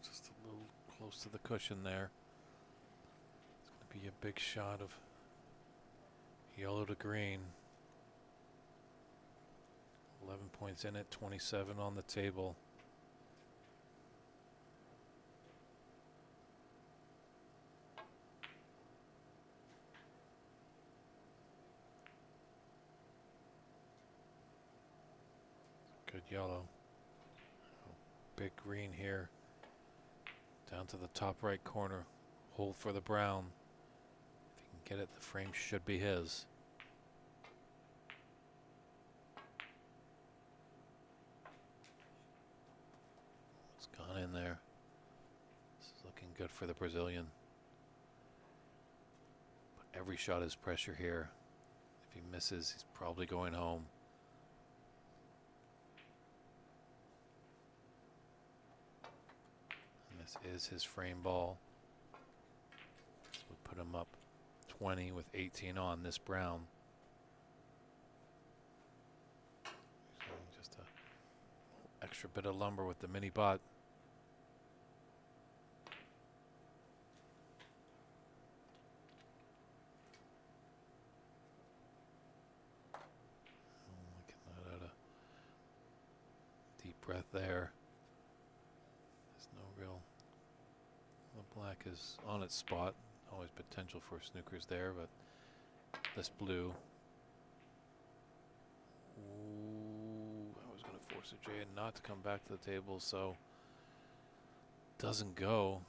Just a little close to the cushion there. It's going to be a big shot of yellow to green. 11 points in it, 27 on the table. Good yellow. Big green here. Down to the top right corner. Hold for the brown. If he can get it, the frame should be his. It's gone in there. This is looking good for the Brazilian. But every shot is pressure here. If he misses, he's probably going home. This is his frame ball. This would put him up 20 with 18 on this brown. Just a extra bit of lumber with the mini bot. We can let out a deep breath there. There's no real. The black is on its spot. Always potential for snookers there, but this blue. Ooh, I was going to force a J and not to come back to the table, so doesn't go.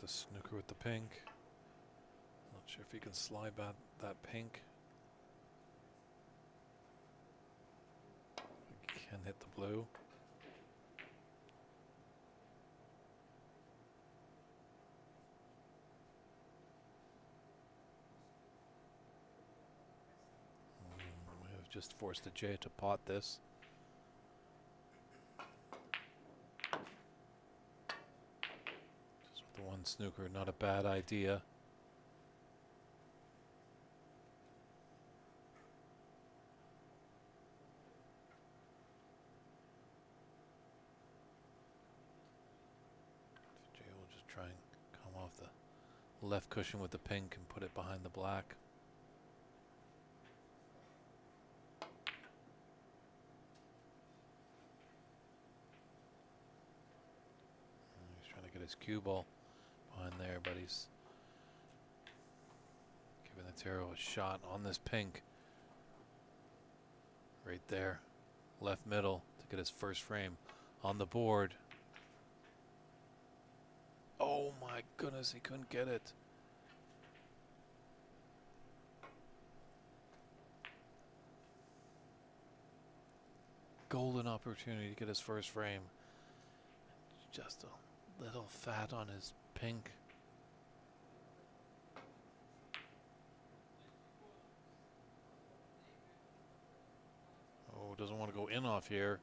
The snooker with the pink. Not sure if he can slide back that pink. He can hit the blue. We have just forced the J to pot this. One snooker, not a bad idea. Jay will just try and come off the left cushion with the pink and put it behind the black. He's trying to get his cue ball behind there, but he's giving the Taro a shot on this pink. Right there. Left middle to get his first frame on the board. Oh my goodness, he couldn't get it. Golden opportunity to get his first frame. Just a little fat on his pink. Oh, doesn't want to go in off here.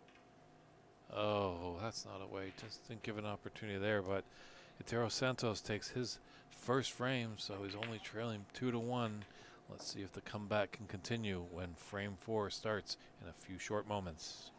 Oh, that's not a way. Just didn't give an opportunity there, but Santos takes his first frame, so he's only trailing 2-1. Let's see if the comeback can continue when frame 4 starts in a few short moments.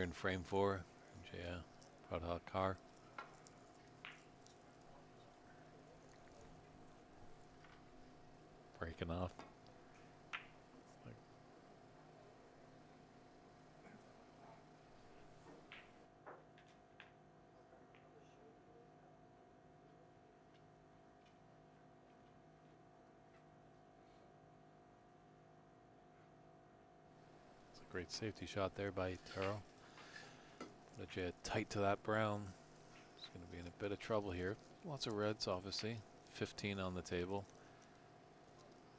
here in frame 4. Yeah, Proud Hot Car. Breaking off. It's a great safety shot there by Taro. But you tight to that brown. It's going to be in a bit of trouble here. Lots of reds, obviously. 15 on the table.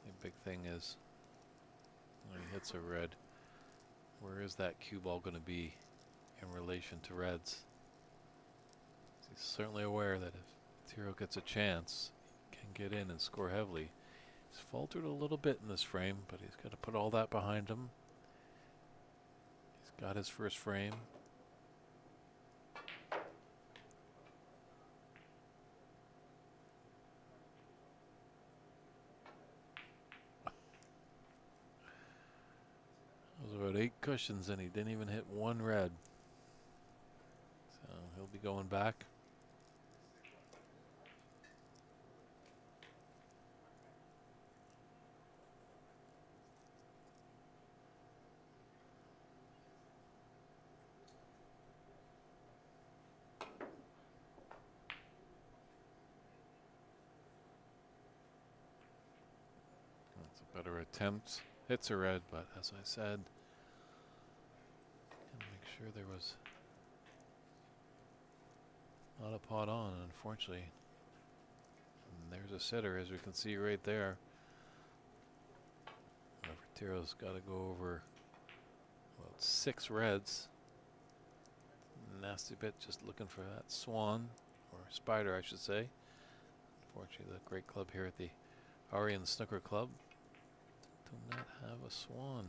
The big thing is when he hits a red, where is that cue ball going to be in relation to reds? He's certainly aware that if Tiro gets a chance, he can get in and score heavily. He's faltered a little bit in this frame, but he's got to put all that behind him. He's got his first frame. It was about 8 cushions and he didn't even hit one red. So he'll be going back. That's a better attempt. Hits a red, but as I said, make sure there was not a pot on, unfortunately. And there's a sitter, as we can see right there. Tiro's got to go over about 6 reds. Nasty bit, just looking for that swan, or spider, I should say. Unfortunately, the great club here at the Arian Snooker Club do not have a swan.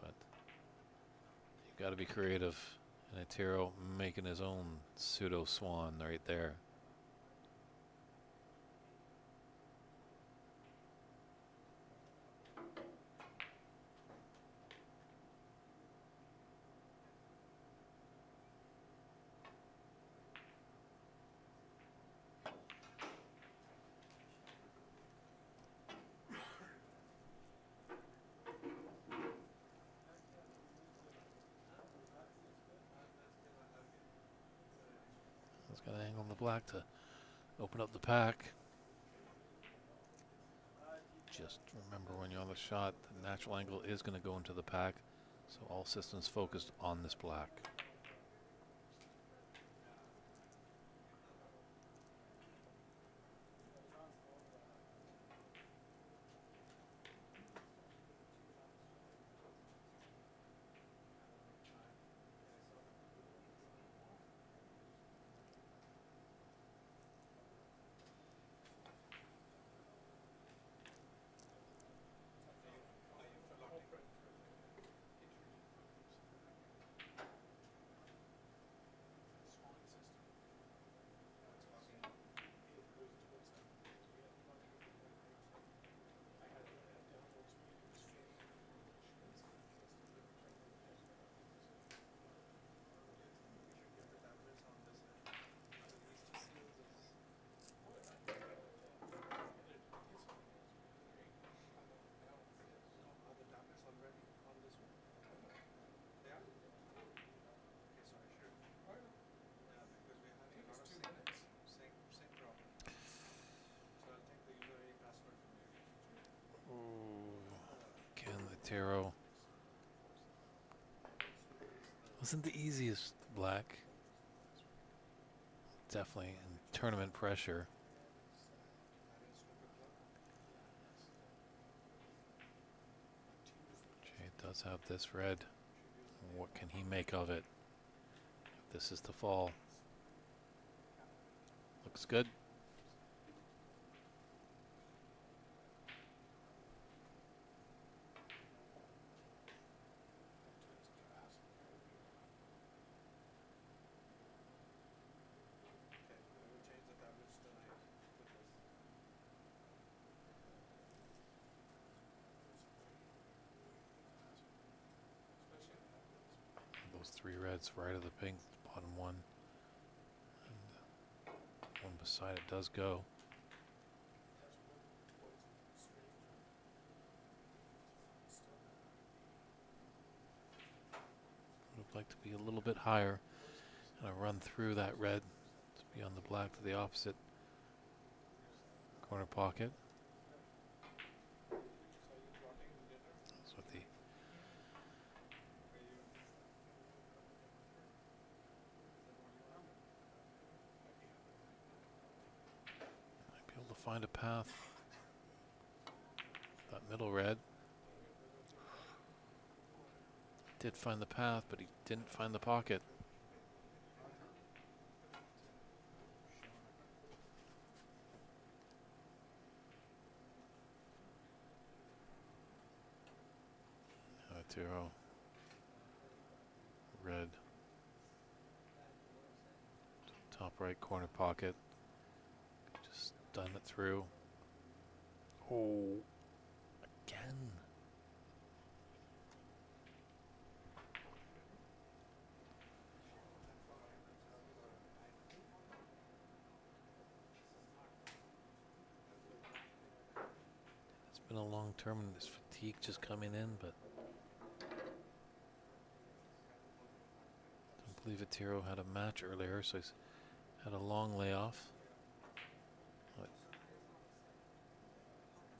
But you've got to be creative. And Tiro making his own pseudo swan right there. Got to angle on the black to open up the pack. Just remember when you're on the shot, the natural angle is going to go into the pack. So all systems focused on this black. Tiro wasn't the easiest black. Definitely in tournament pressure. Jay does have this red. What can he make of it? This is the fall. Looks good. 3 reds right of the pink, bottom one. And one beside it does go. Would like to be a little bit higher and I run through that red to be on the black to the opposite corner pocket. That's what the might be able to find a path. That middle red did find the path, but he didn't find the pocket. Tiro, red, top right corner pocket, just done it through. Oh, again. It's been a long term and this fatigue just coming in, but I believe Tiro had a match earlier, so he's had a long layoff.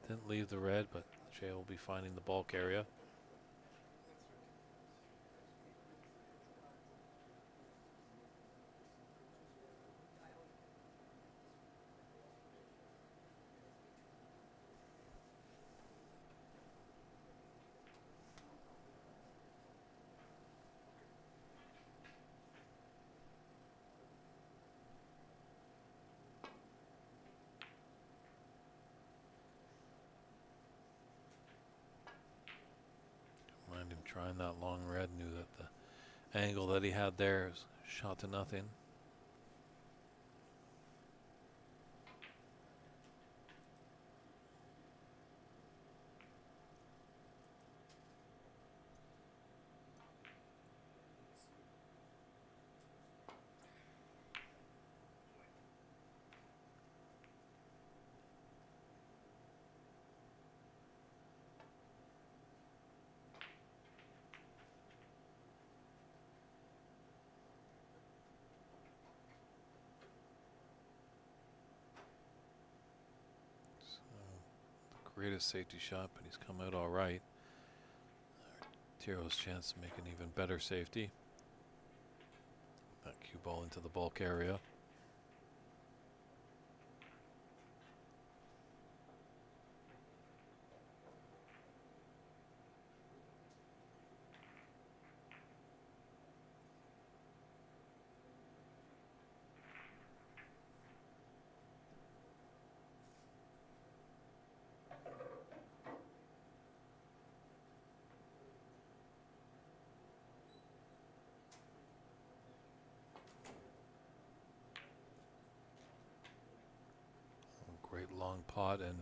Didn't leave the red, but Jay will be finding the bulk area. Mind him trying that long red, knew that the angle that he had there is shot to nothing. Greatest safety shot, but he's come out all right. Tiro's chance to make an even better safety. That cue ball into the bulk area. Great long pot and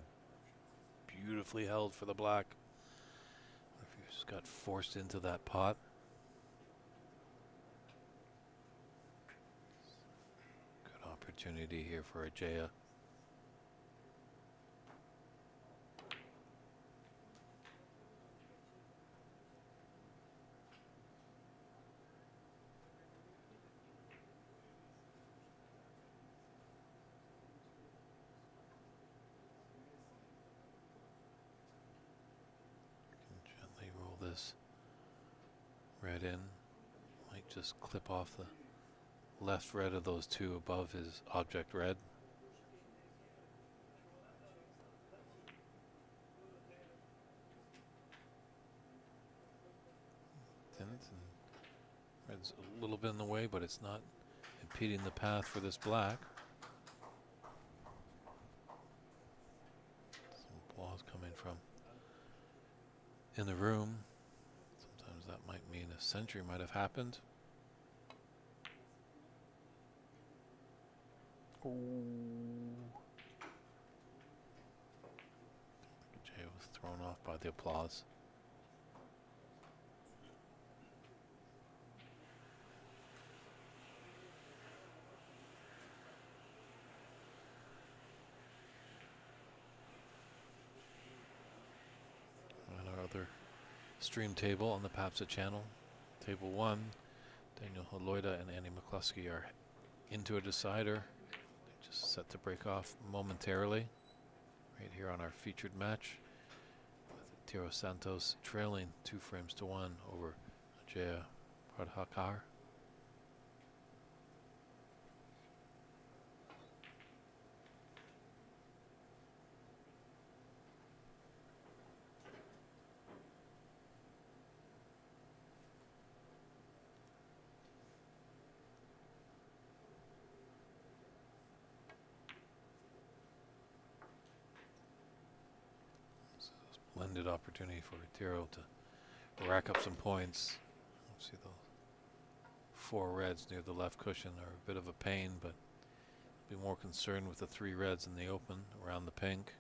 beautifully held for the black. If he just got forced into that pot. Good opportunity here for Ajaya. This red in, might just clip off the left red of those two above his object red. Didn't, and red's a little bit in the way, but it's not impeding the path for this black. Some applause coming from in the room. Sometimes that might mean a century might have happened. Oh. Jay was thrown off by the applause. stream table on the PAPSA channel. Table 1, Daniel Holoida and Andy McCluskey are into a decider. Just set to break off momentarily right here on our featured match, with Tiro Santos trailing 2 frames to 1 over Ajay Pradhakar. Splendid opportunity for Tiro to rack up some points. See the 4 reds near the left cushion are a bit of a pain, but be more concerned with the 3 reds in the open around the pink.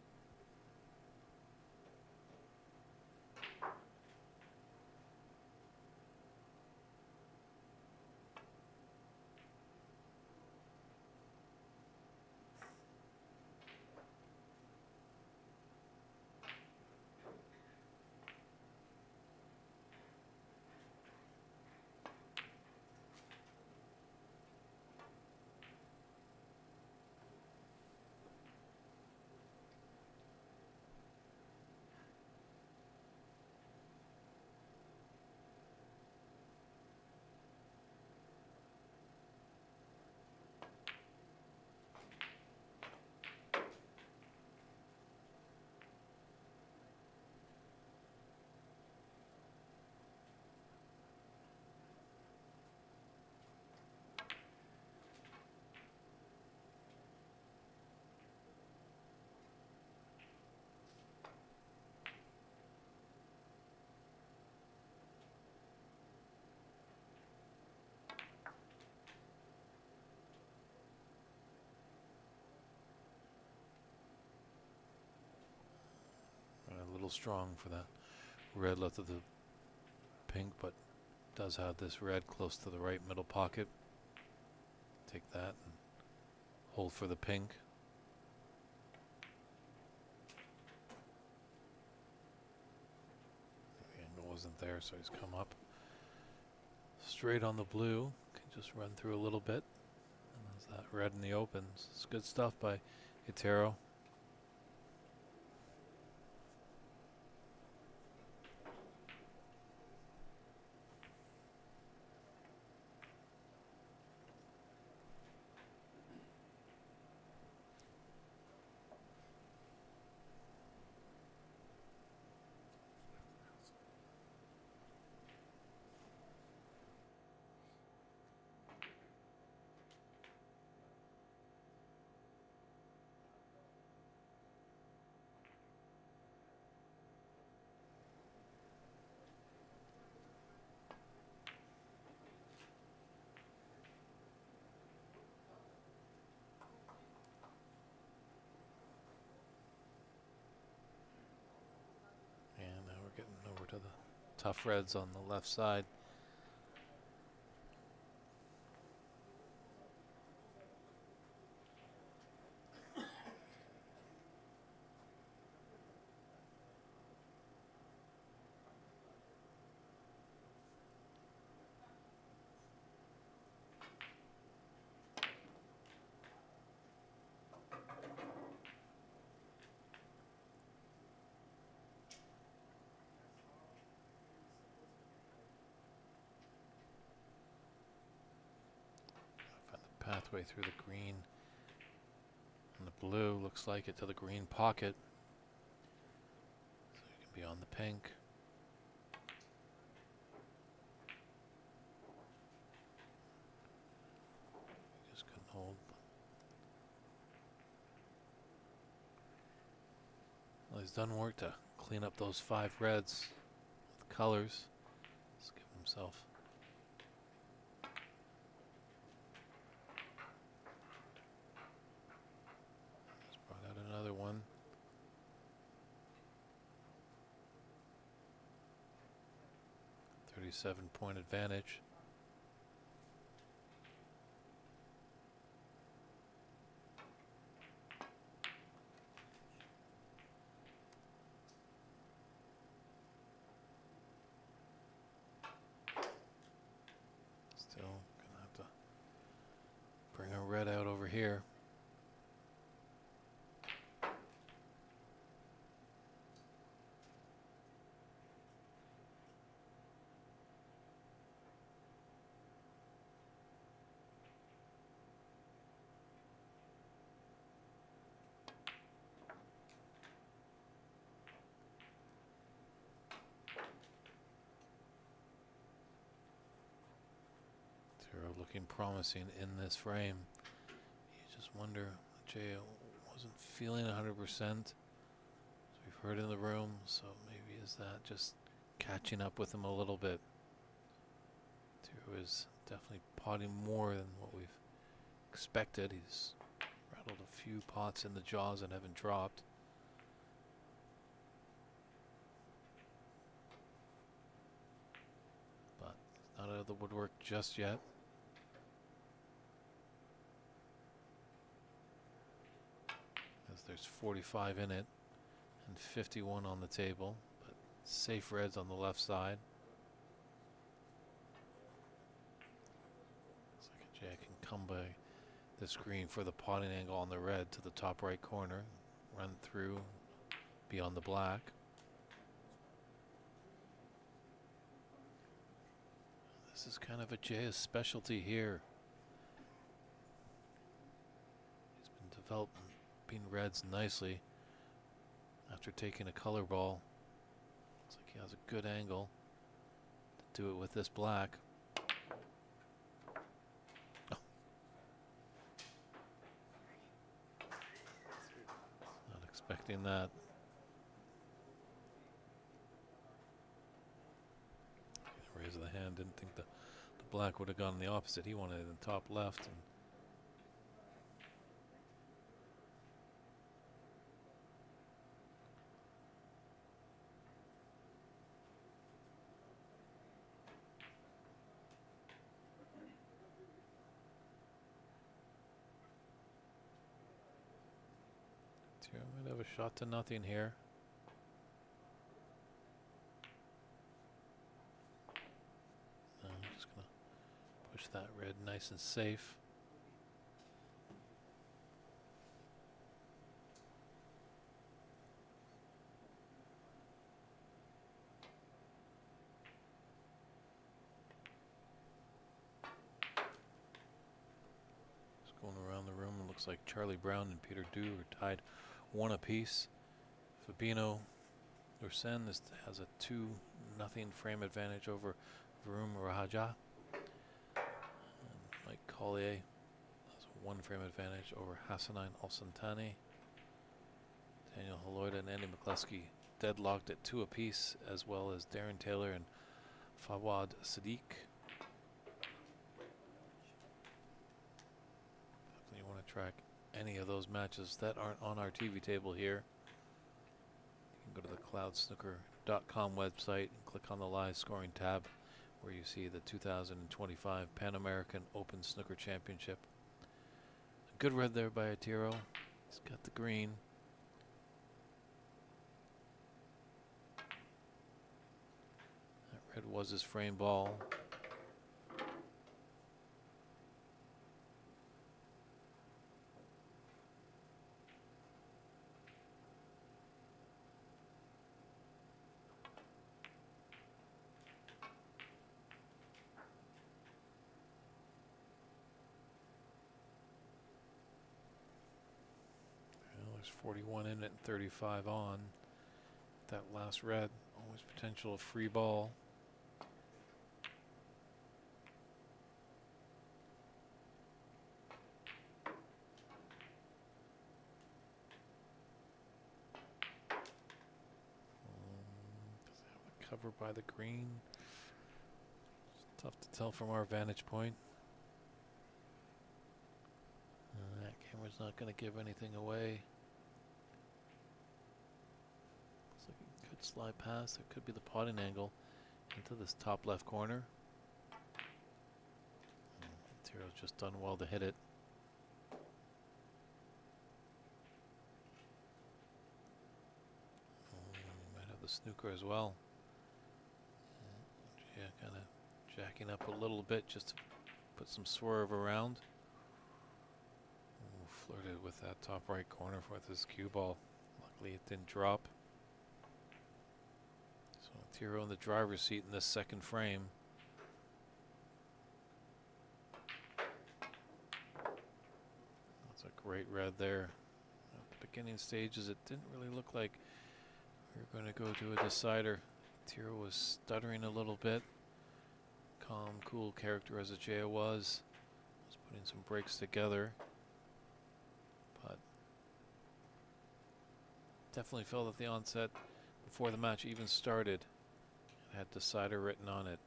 A little strong for that red left of the pink, but does have this red close to the right middle pocket. Take that and hold for the pink. The angle wasn't there, so he's come up straight on the blue. Can just run through a little bit. And there's that red in the opens. It's good stuff by Itero. Getting over to the tough reds on the left side. Pathway through the green and the blue, looks like it, to the green pocket. So you can be on the pink. Just couldn't hold. Well, he's done work to clean up those 5 reds with colors. Just give himself another one. .37 advantage. here. Looking promising in this frame. You just wonder, Jay wasn't feeling 100%. As we've heard in the room, so maybe is that just catching up with him a little bit. Tiro is definitely potting more than what we've expected. He's rattled a few pots in the jaws and haven't dropped. But he's not out of the woodwork just yet. There's 45 in it and 51 on the table, but safe reds on the left side. Looks like a jack can come by the screen for the potting angle on the red to the top right corner, run through beyond the black. This is kind of a Jay's specialty here. He's been developing reds nicely after taking a color ball. Looks like he has a good angle to do it with this black. Oh. Not expecting that. Raise of the hand, didn't think the black would have gone the opposite. He wanted it in top left. And might have a shot to nothing here. I'm just going to push that red nice and safe. Just going around the room, it looks like Charlie Brown and Peter Dew are tied 1 apiece. Fabino Lursen has a 2-0 frame advantage over Varun Raja. And Mike Collier has a 1 frame advantage over Hassanin Al-Santani. Daniel Haloida and Andy McCluskey deadlocked at 2 apiece, as well as Darren Taylor and Fawad Sadiq. Definitely want to track any of those matches that aren't on our TV table here. You can go to the cloudsnooker.com website and click on the live scoring tab, where you see the 2025 Pan American Open Snooker Championship. A good red there by Atiro. He's got the green. That red was his frame ball. There's 41 in it and 35 on. That last red, always potential of free ball. Covered by the green. It's tough to tell from our vantage point. That camera's not going to give anything away. Looks like it could slide past. It could be the potting angle into this top left corner. Tiro's just done well to hit it. Might have the snooker as well. Yeah, kind of jacking up a little bit just to put some swerve around. Flirted with that top right corner for this cue ball. Luckily it didn't drop. So Tiro in the driver's seat in this second frame. That's a great red there. At the beginning stages it didn't really look like we were going to go to a decider. Tiro was stuttering a little bit. Calm, cool character as Ajay was putting some breaks together. But definitely felt at the onset, before the match even started, it had decider written on it.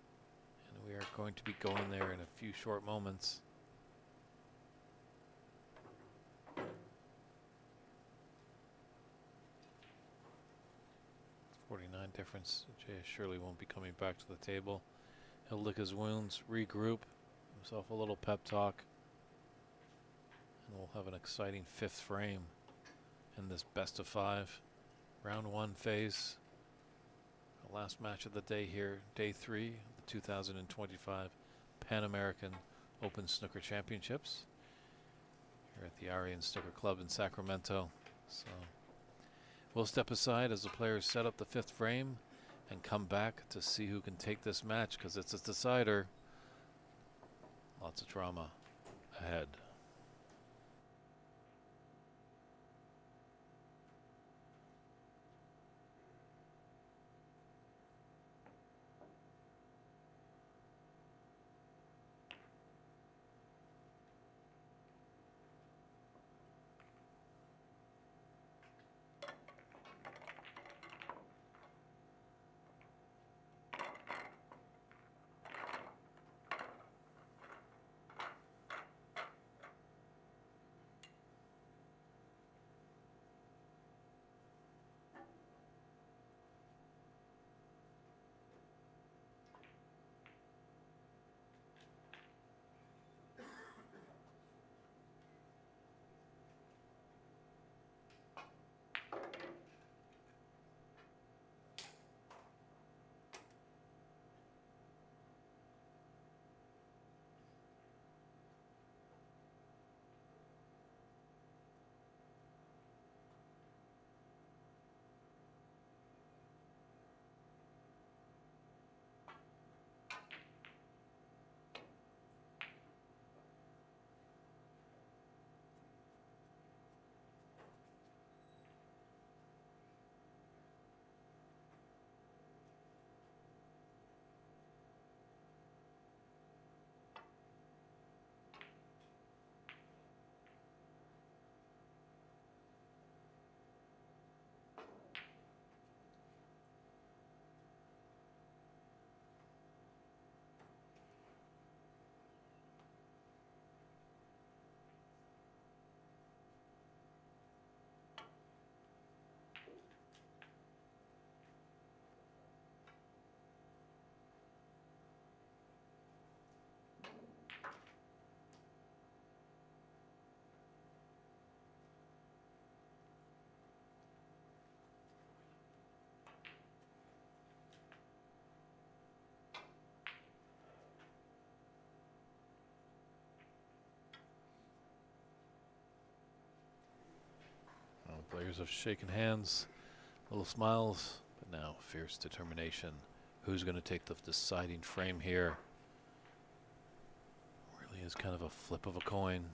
And we are going to be going there in a few short moments. It's 49 difference. Jay surely won't be coming back to the table. He'll lick his wounds, regroup, himself a little pep talk. And we'll have an exciting fifth frame in this best of five. Round one phase. The last match of the day here, day 3 of the 2025 Pan American Open Snooker Championships here at the Aryan Snooker Club in Sacramento. So we'll step aside as the players set up the fifth frame and come back to see who can take this match, because it's a decider. Lots of drama ahead. Players have shaken hands, little smiles, but now fierce determination. Who's going to take the deciding frame here? Really is kind of a flip of a coin.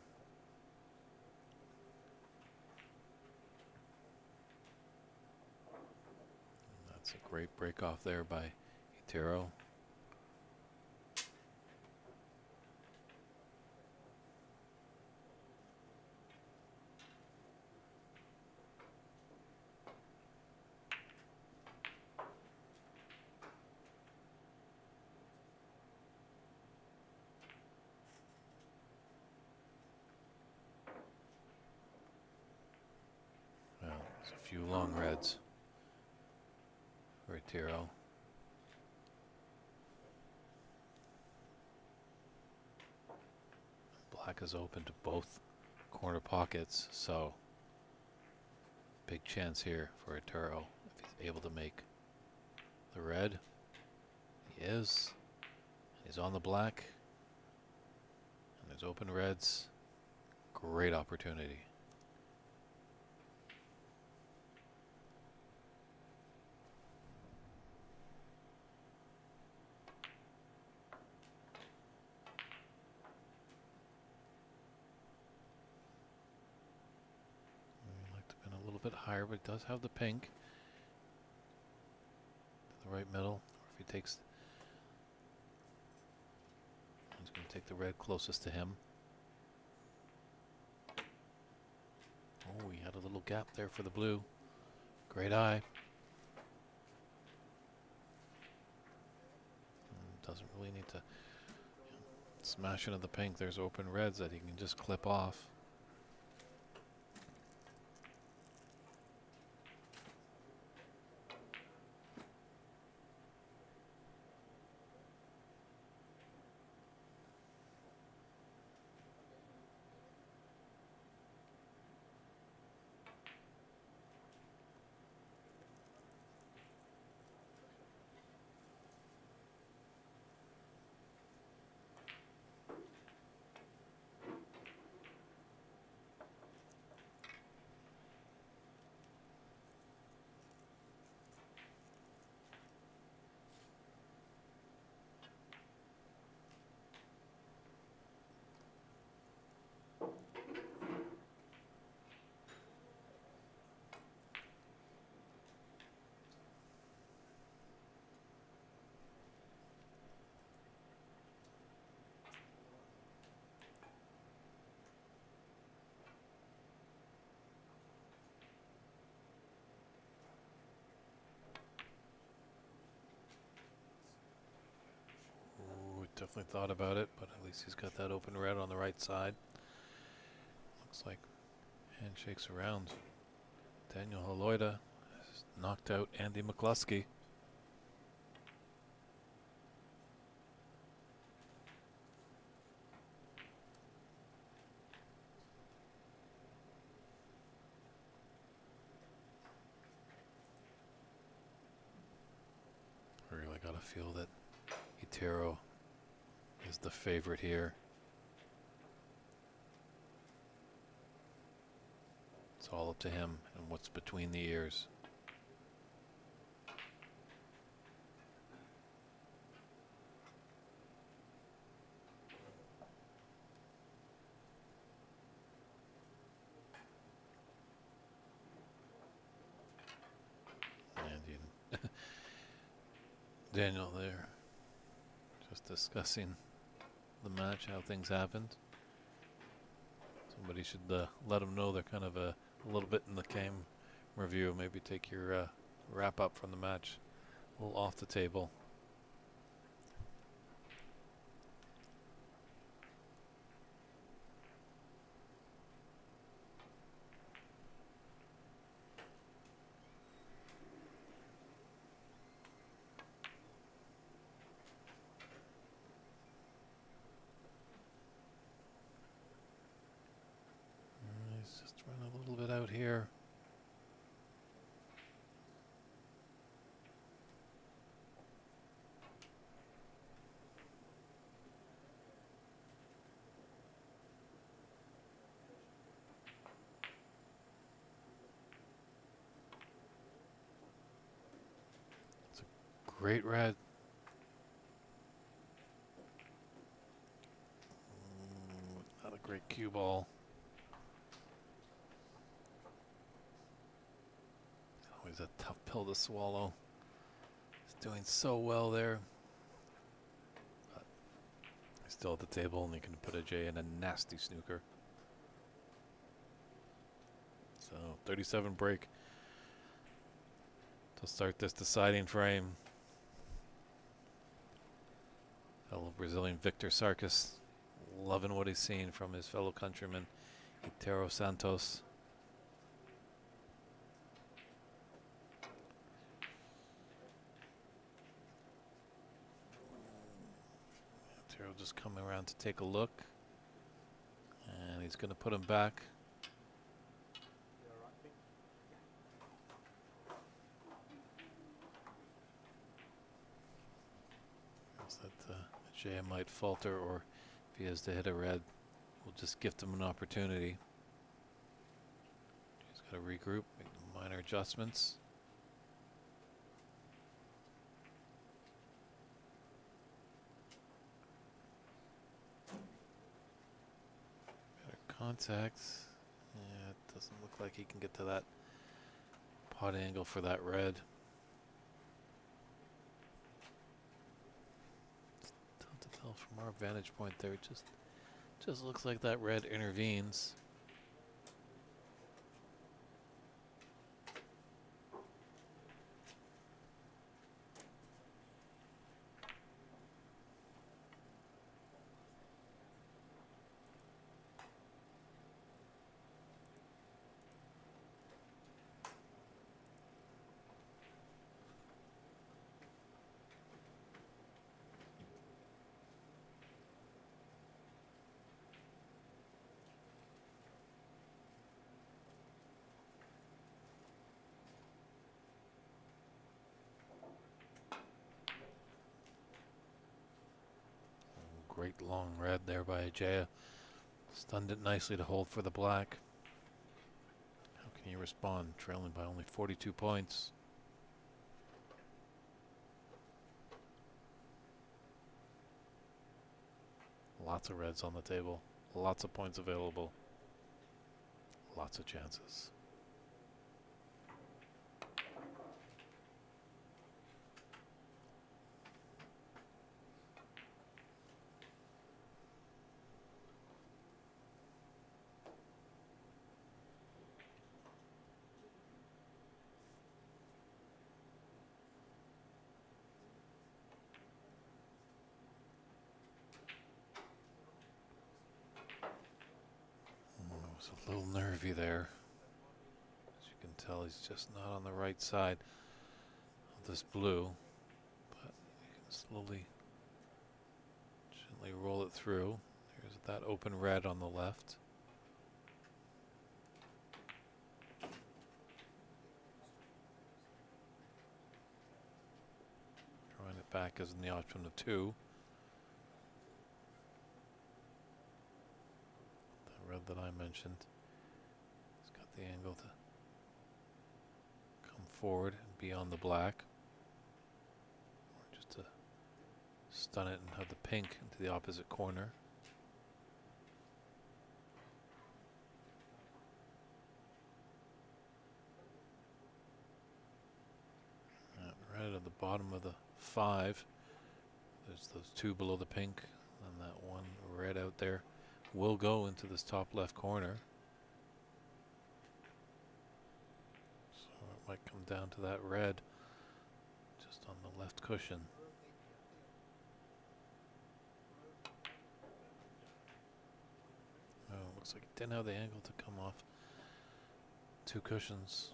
And that's a great break off there by Itero. A few long reds for Itero. Black is open to both corner pockets, so big chance here for Itero if he's able to make the red. He is. He's on the black. And there's open reds. Great opportunity. little bit higher, but it does have the pink. To the right middle. Or if he takes... He's going to take the red closest to him. Oh, he had a little gap there for the blue. Great eye. Doesn't really need to smash into the pink. There's open reds that he can just clip off. Definitely thought about it, but at least he's got that open red on the right side. Looks like handshakes around. Daniel Haloida has knocked out Andy McCluskey. I really got to feel that Itero is the favorite here. It's all up to him and what's between the ears. And Daniel there just discussing the match, how things happened. Somebody should let them know they're kind of a little bit in the game review. Maybe take your wrap up from the match a little off the table. He's just running a little bit out here. Great red. Not a great cue ball. Always a tough pill to swallow. He's doing so well there. But he's still at the table and he can put a J in a nasty snooker. So 37 break to start this deciding frame. Fellow Brazilian Victor Sarkis loving what he's seen from his fellow countryman Itero Santos. Itero just coming around to take a look, and he's going to put him back. That Jay might falter, or if he has to hit a red, we'll just gift him an opportunity. He's got to regroup, make minor adjustments. Better contacts. Yeah, it doesn't look like he can get to that Pot angle for that red. It's tough to tell from our vantage point there. It just looks like that red intervenes. Great long red there by Ajaya. Stunned it nicely to hold for the black. How can you respond? Trailing by only 42 points. Lots of reds on the table. Lots of points available. Lots of chances. It was a little nervy there. As you can tell, he's just not on the right side of this blue. But you can slowly, gently roll it through. There's that open red on the left. Drawing it back as in the option of 2. The red that I mentioned. It's got the angle to come forward and be on the black. Or just to stun it and have the pink into the opposite corner. Right at the bottom of the 5, there's those 2 below the pink, and that one red out there will go into this top left corner. So it might come down to that red just on the left cushion. Oh, looks like it didn't have the angle to come off 2 cushions.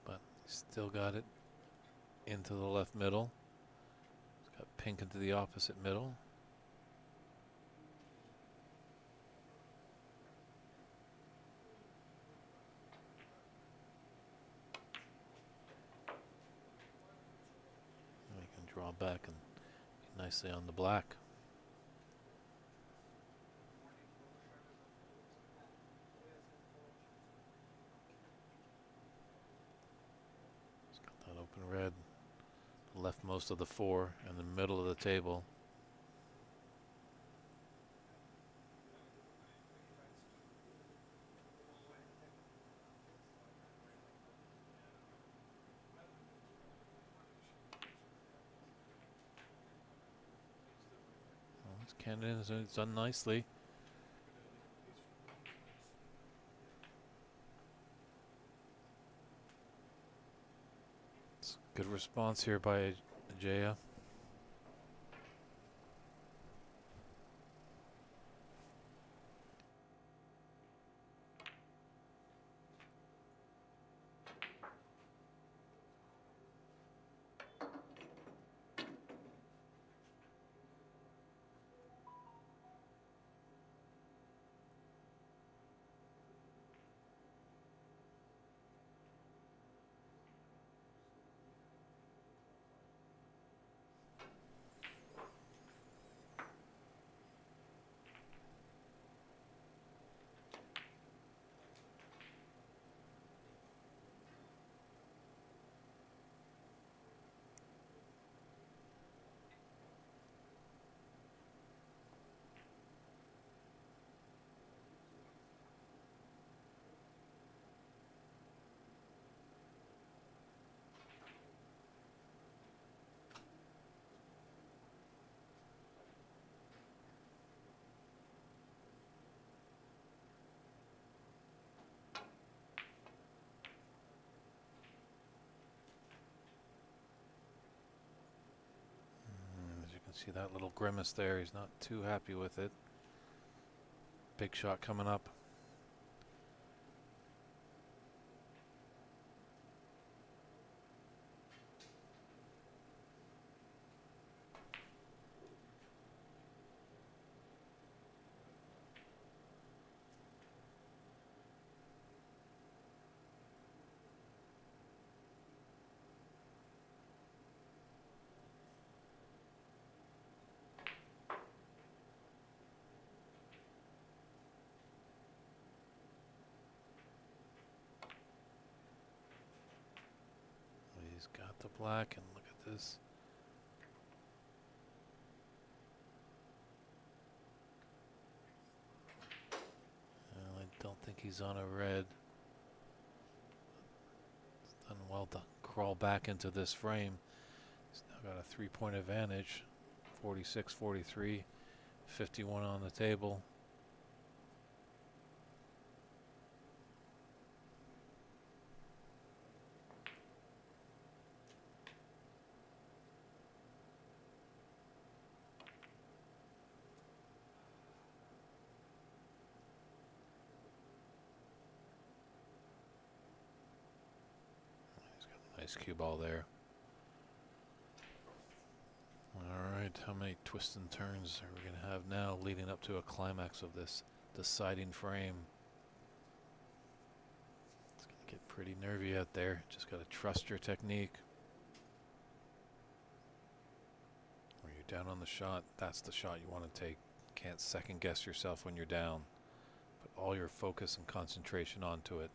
But still got it into the left middle. It's got pink into the opposite middle. And we can draw back and be nicely on the black. It's got that open red. Left most of the 4 in the middle of the table. Well, this candidate has done nicely. It's a good response here by Ajaya. See that little grimace there. He's not too happy with it. Big shot coming up. He's got the black, and look at this. Well, I don't think he's on a red. It's done well to crawl back into this frame. He's now got a 3-point advantage. 46-43, 51 on the table. Nice cue ball there. All right, how many twists and turns are we going to have now leading up to a climax of this deciding frame? It's going to get pretty nervy out there. Just got to trust your technique. When you're down on the shot, that's the shot you want to take. Can't second guess yourself when you're down. Put all your focus and concentration onto it.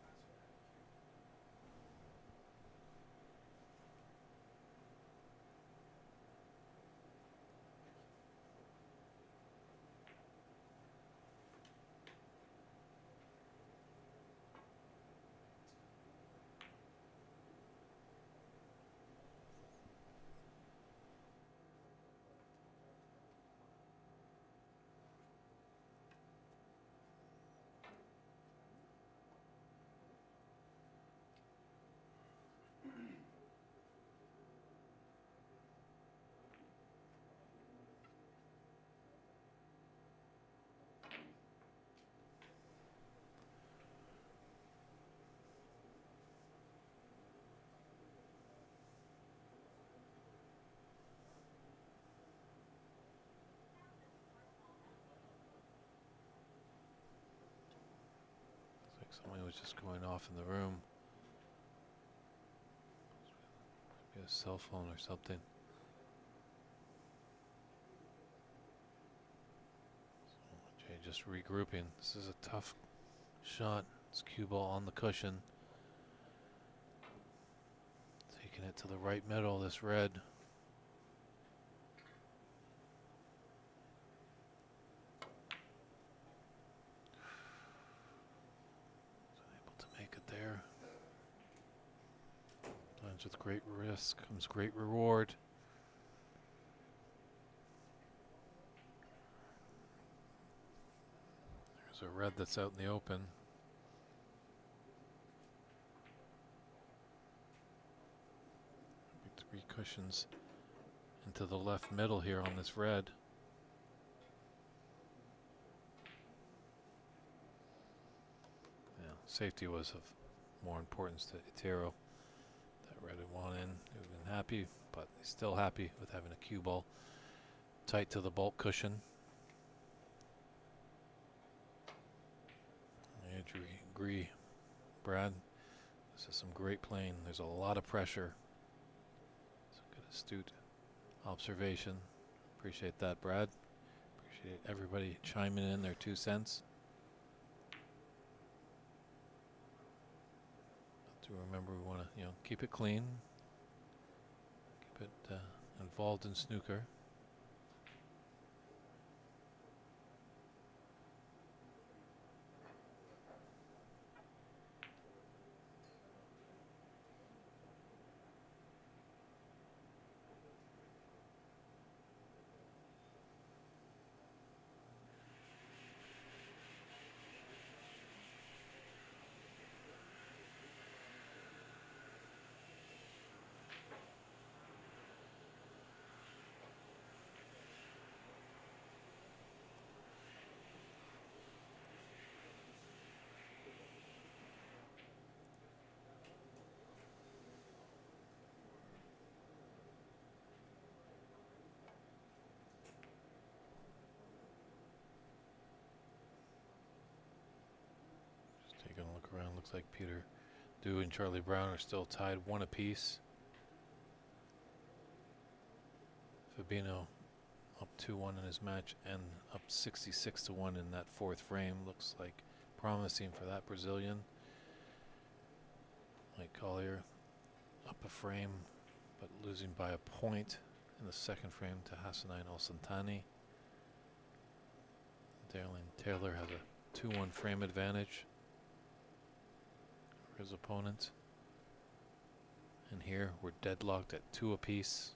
Someone was just going off in the room. Maybe a cell phone or something. So Jay just regrouping. This is a tough shot. It's cue ball on the cushion. Taking it to the right middle, this red. There. Sometimes with great risk comes great reward. There's a red that's out in the open. Maybe 3 cushions into the left middle here on this red. Safety was of more importance to Itero. That red had won in. He would have been happy, but he's still happy with having a cue ball tight to the bulk cushion. I agree, Brad. This is some great playing. There's a lot of pressure. Some good, astute observation. Appreciate that, Brad. Appreciate everybody chiming in their 2 cents. To remember, we want to, keep it clean, keep it involved in snooker. Looks like Peter Dew and Charlie Brown are still tied 1 apiece. Fabino up 2-1 in his match and up 66-1 in that 4th frame. Looks like promising for that Brazilian. Mike Collier up a frame, but losing by a point in the 2nd frame to Hassanine Al-Santani. Darren Taylor has a 2-1 frame advantage for his opponent. And here we're deadlocked at 2 apiece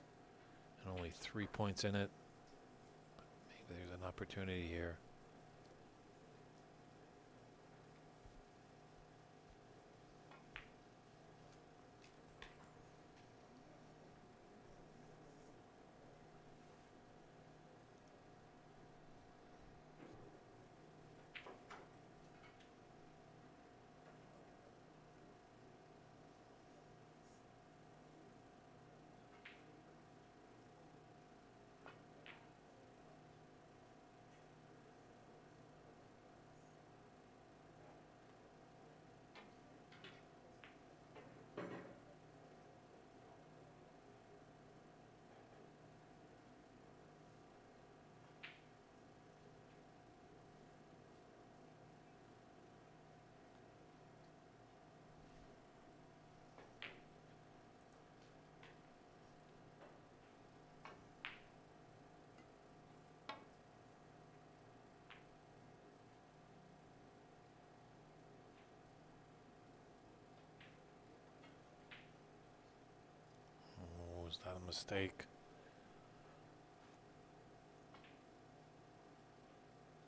and only 3 points in it. But maybe there's an opportunity here. Was that a mistake?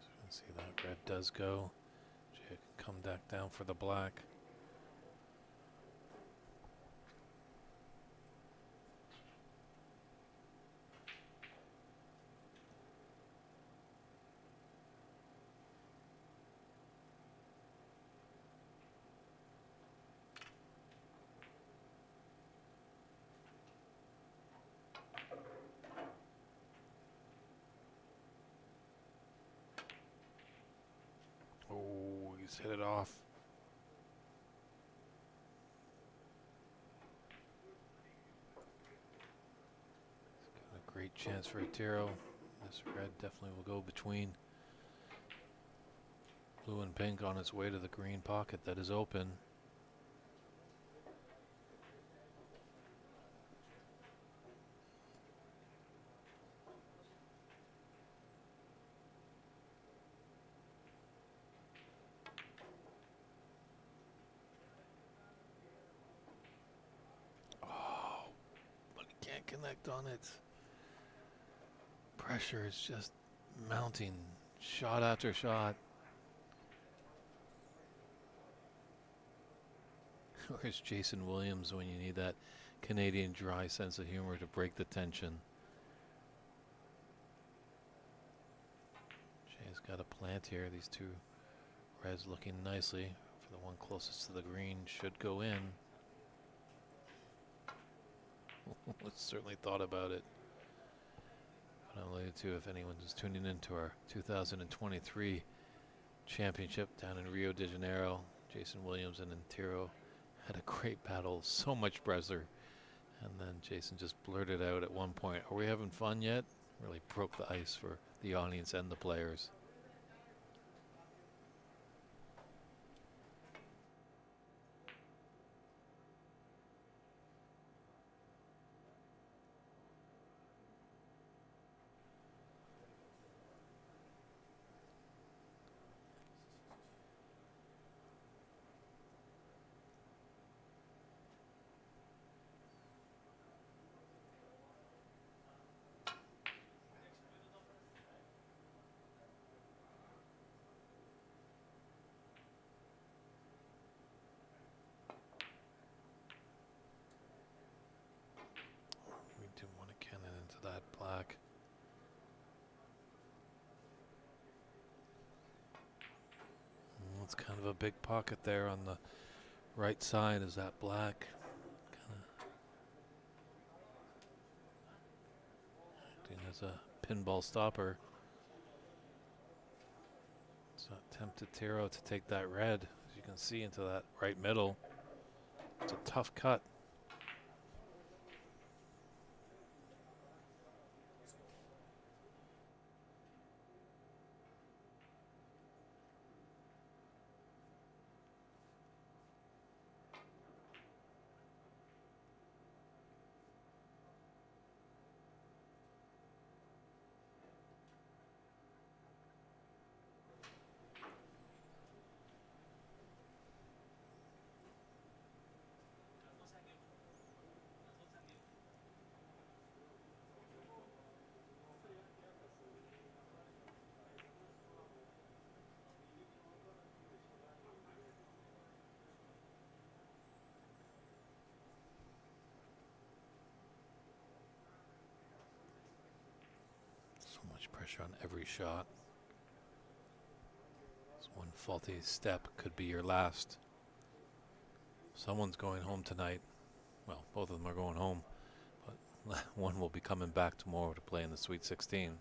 So you can see that red does go. Jay can come back down for the black. Oh, he's hit it off. He's got a great chance for a tiro. This red definitely will go between blue and pink on its way to the green pocket that is open. Connect on it. Pressure is just mounting, shot after shot. Where's Jason Williams when you need that Canadian dry sense of humor to break the tension? Jay's got a plant here. These two reds looking nicely. For the one closest to the green should go in. Let's certainly thought about it. But I'm related to if anyone is tuning into our 2023 championship down in Rio de Janeiro, Jason Williams and Intiro had a great battle, so much Bresler. And then Jason just blurted out at one point, "Are we having fun yet?" Really broke the ice for the audience and the players. That black. It's kind of a big pocket there on the right side. Is that black? Kind of acting as a pinball stopper. So attempt to tiro to take that red. As you can see into that right middle. It's a tough cut. So much pressure on every shot. This one faulty step could be your last. Someone's going home tonight. Well, both of them are going home, but one will be coming back tomorrow to play in the Sweet 16.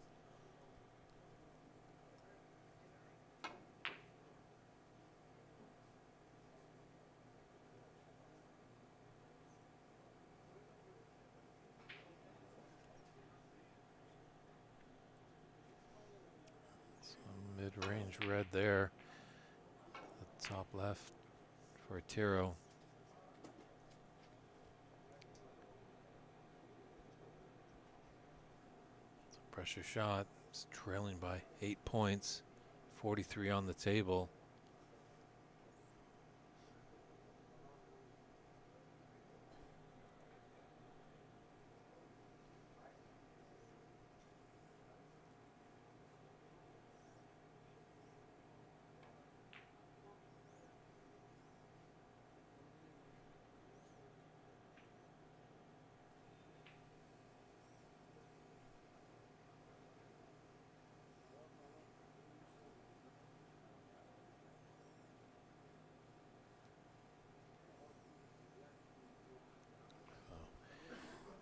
Some mid-range red there. The top left for a Tiro. Pressure shot. It's trailing by 8 points. 43 on the table.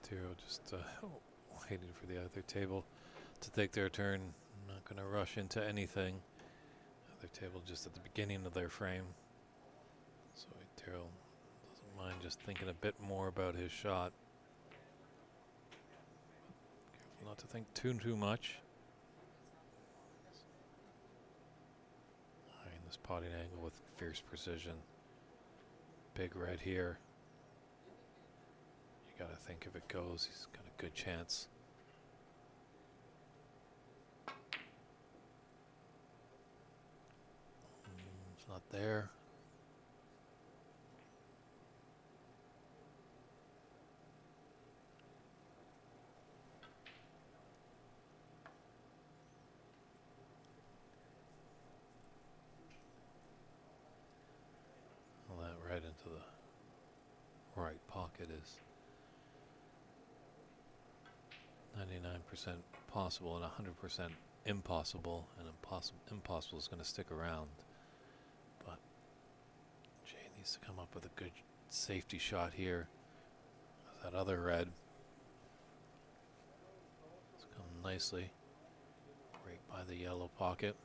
Tiro just waiting for the other table to take their turn. Not going to rush into anything. Other table just at the beginning of their frame. So Tiro doesn't mind just thinking a bit more about his shot. Careful not to think too much. In this potting angle with fierce precision. Big red here. Got to think if it goes, he's got a good chance. It's not there. Well, that right into the right pocket is 99% possible and 100% impossible, and impossible is going to stick around. But Jay needs to come up with a good safety shot here. That other red. It's come nicely right by the yellow pocket.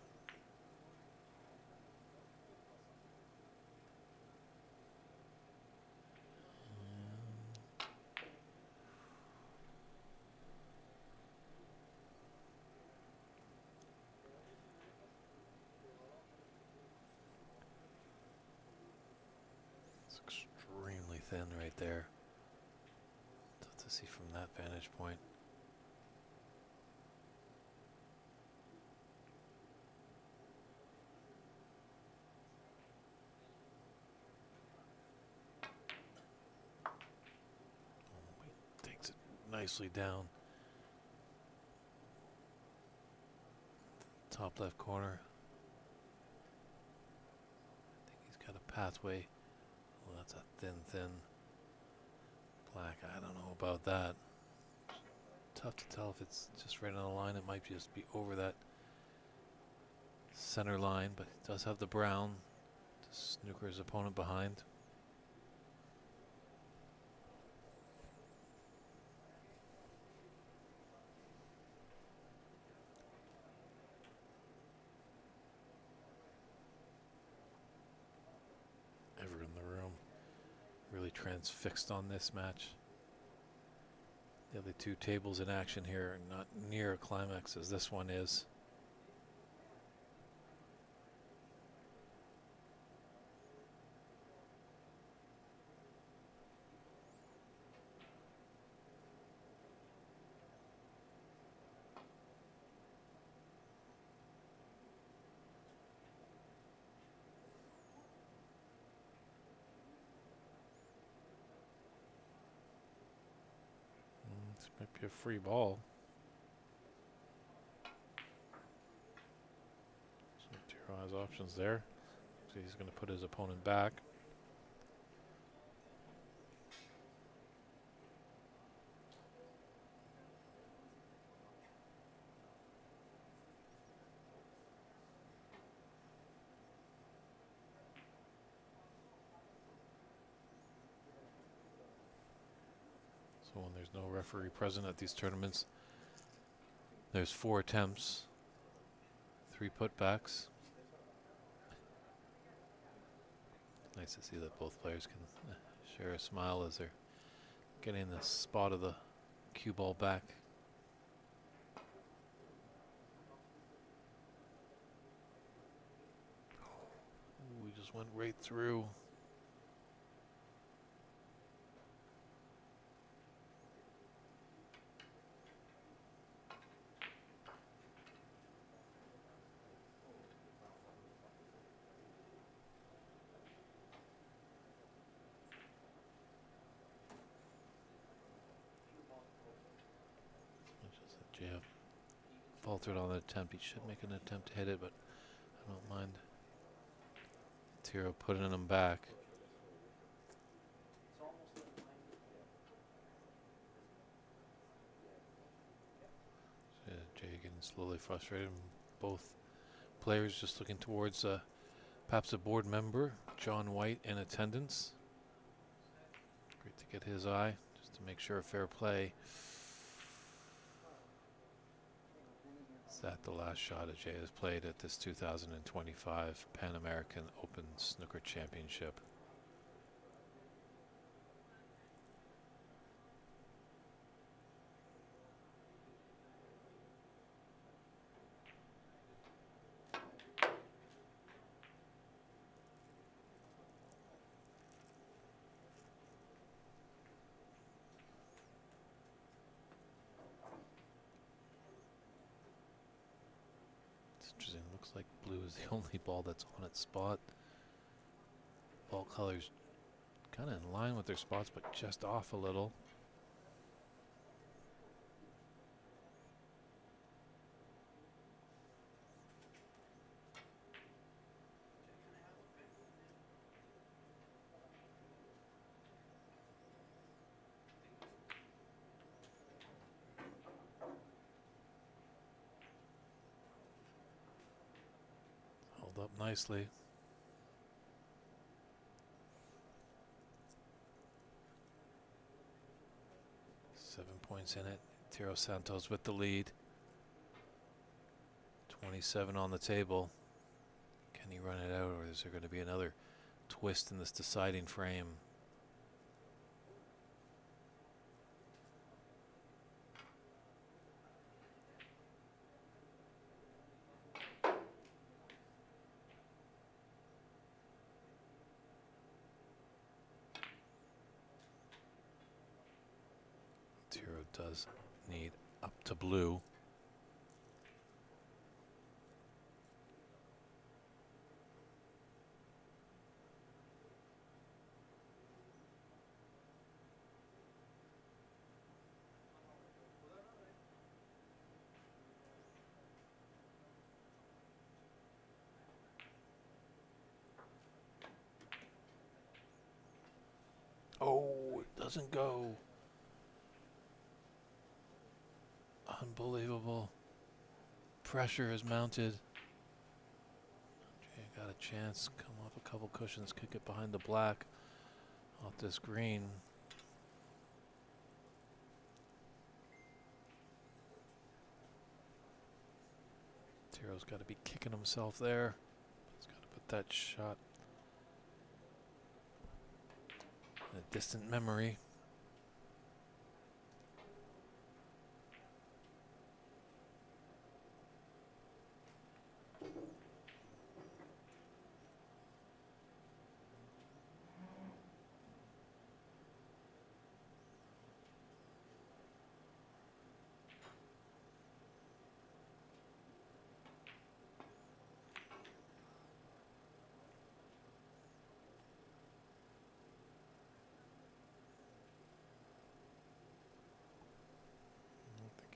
Extremely thin right there. Tough to see from that vantage point. He takes it nicely down. Top left corner. I think he's got a pathway. Well, that's a thin black. I don't know about that. Tough to tell if it's just right on the line. It might just be over that center line, but it does have the brown to snooker his opponent behind. really transfixed on this match. The other two tables in action here are not near a climax as this one is. This might be a free ball. So Tiro has options there. So he's going to put his opponent back. So when there's no referee present at these tournaments, there's 4 attempts, 3 putbacks. Nice to see that both players can share a smile as they're getting the spot of the cue ball back. Ooh, we just went right through. JF faltered on the attempt. He should make an attempt to hit it, but I don't mind Tiro putting him back. So Jay getting slowly frustrated. Both players just looking towards perhaps a board member, John White, in attendance. Great to get his eye, just to make sure of fair play. Is that the last shot that Jay has played at this 2025 Pan American Open Snooker Championship? Interesting. Looks like blue is the only ball that's on its spot. Ball colors kind of in line with their spots, but just off a little. Held up nicely. Seven points in it. Tiro Santos with the lead. 27 on the table. Can he run it out, or is there going to be another twist in this deciding frame? Tiro does need up to blue. Oh, it doesn't go. Unbelievable. Pressure is mounted. Jay got a chance. Come off a couple cushions, kick it behind the black. Off this green. Tiro's got to be kicking himself there. He's got to put that shot A distant memory.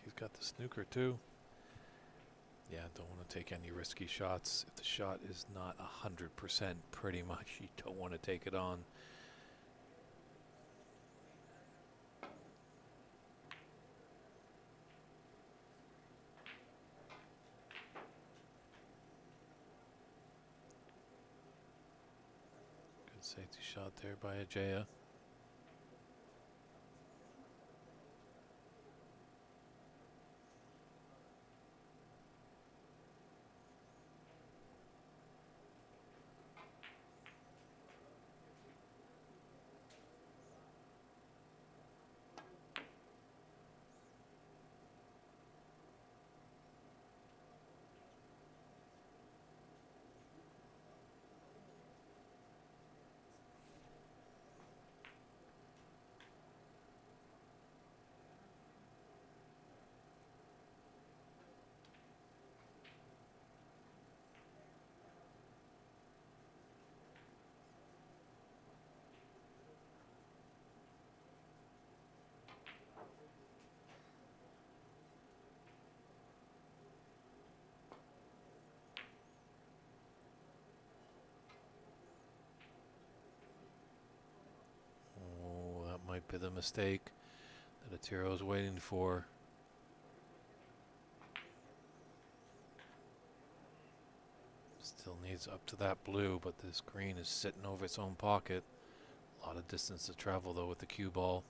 He's got the snooker too. Yeah, don't want to take any risky shots. If the shot is not 100%, pretty much you don't want to take it on. Good safety shot there by Ajaya. Oh, that might be the mistake that Atiro's waiting for. Still needs up to that blue, but this green is sitting over its own pocket. A lot of distance to travel though with the cue ball.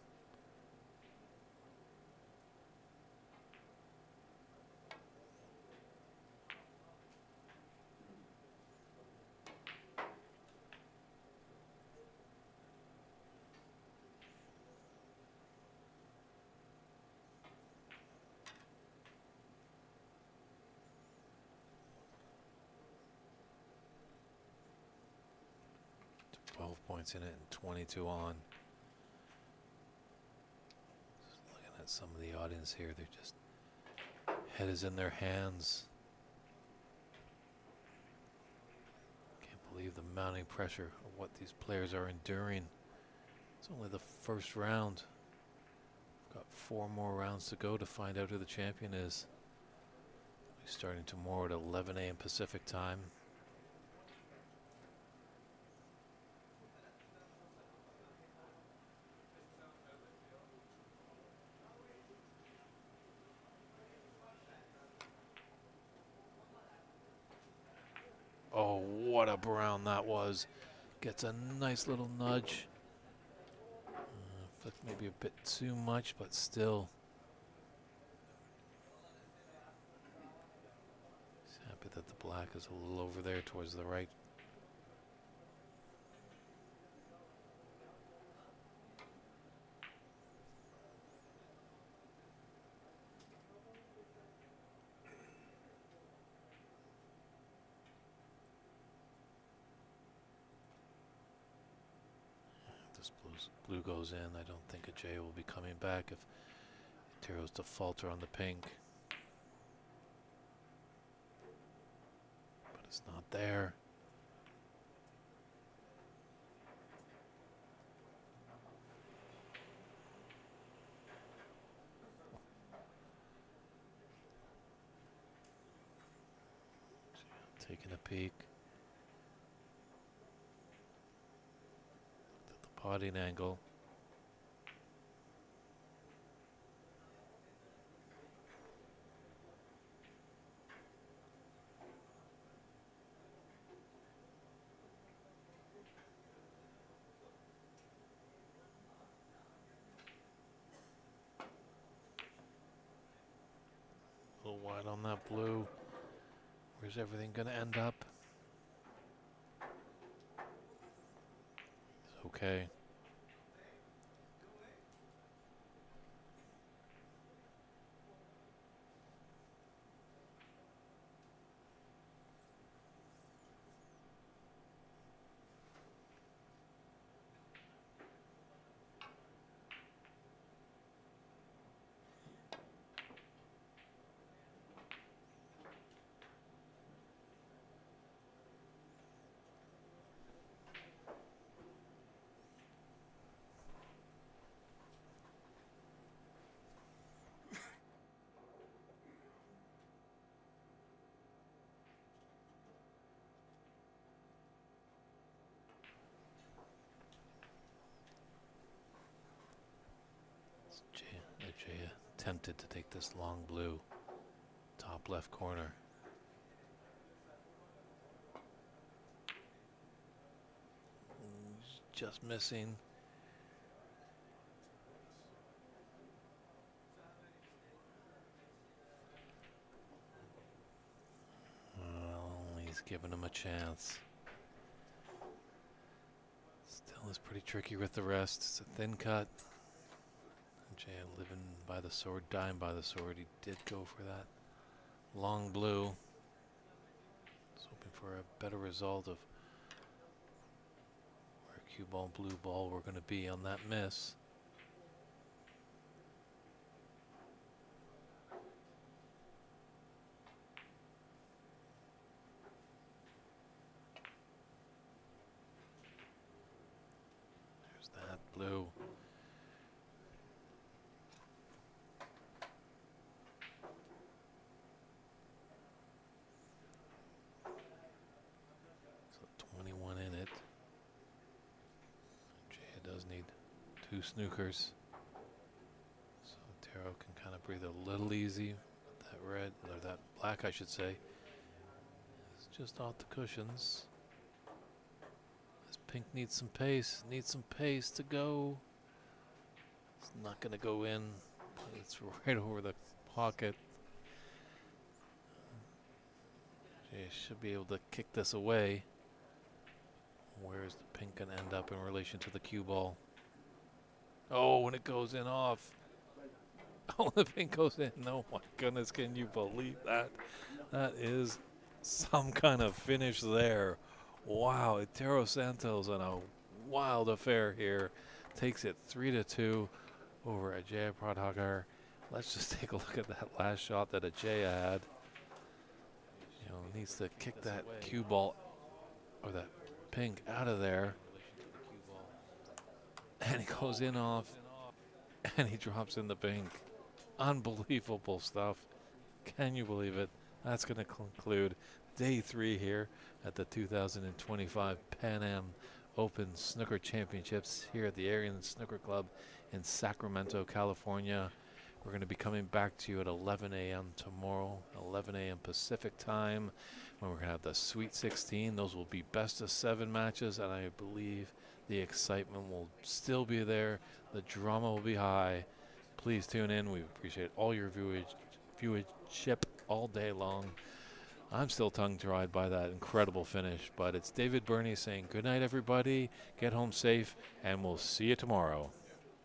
Points in it and 22 on. Just looking at some of the audience here, they're just head is in their hands. Can't believe the mounting pressure of what these players are enduring. It's only the first round. We've got 4 more rounds to go to find out who the champion is. We're starting tomorrow at 11 a.m. Pacific time. Oh, what a brown that was. Gets a nice little nudge. Flicked maybe a bit too much, but still. He's happy that the black is a little over there towards the right. Blue goes in. I don't think Ajay will be coming back if Tero's to falter on the pink. But it's not there. Taking a peek. At the potting angle. A little wide on that blue. Where's everything going to end up? It's okay. Ajay attempted to take this long blue, top left corner. Just missing. Well, he's giving him a chance. Still is pretty tricky with the rest. It's a thin cut. Jay living by the sword, dying by the sword. He did go for that long blue. Was hoping for a better result of where cue ball, blue ball were going to be on that miss. There's that blue. So 21 in it. Jay does need 2 snookers. So Taro can kind of breathe a little easy. That red, or that black I should say, is just off the cushions. This pink needs some pace to go. It's not going to go in. It's right over the pocket. Jay should be able to kick this away. Where's the pink going to end up in relation to the cue ball? Oh, when it goes in off. Oh, the pink goes in. Oh my goodness, can you believe that? That is some kind of finish there. Wow, Itero Santos on a wild affair here. Takes it 3-2 over Ajay Pradhagar. Let's just take a look at that last shot that Ajay had. You know, needs to kick that cue ball or that pink out of there. And he goes in off and he drops in the pink. Unbelievable stuff. Can you believe it? That's going to conclude day 3 here at the 2025 Pan Am Open Snooker Championships here at the Aryan Snooker Club in Sacramento, California. We're going to be coming back to you at 11 a.m. tomorrow, 11 a.m. Pacific time, when we're going to have the Sweet 16. Those will be best of 7 matches, and I believe the excitement will still be there. The drama will be high. Please tune in. We appreciate all your viewership all day long. I'm still tongue-tied by that incredible finish, but it's David Burney saying good night, everybody. Get home safe, and we'll see you tomorrow.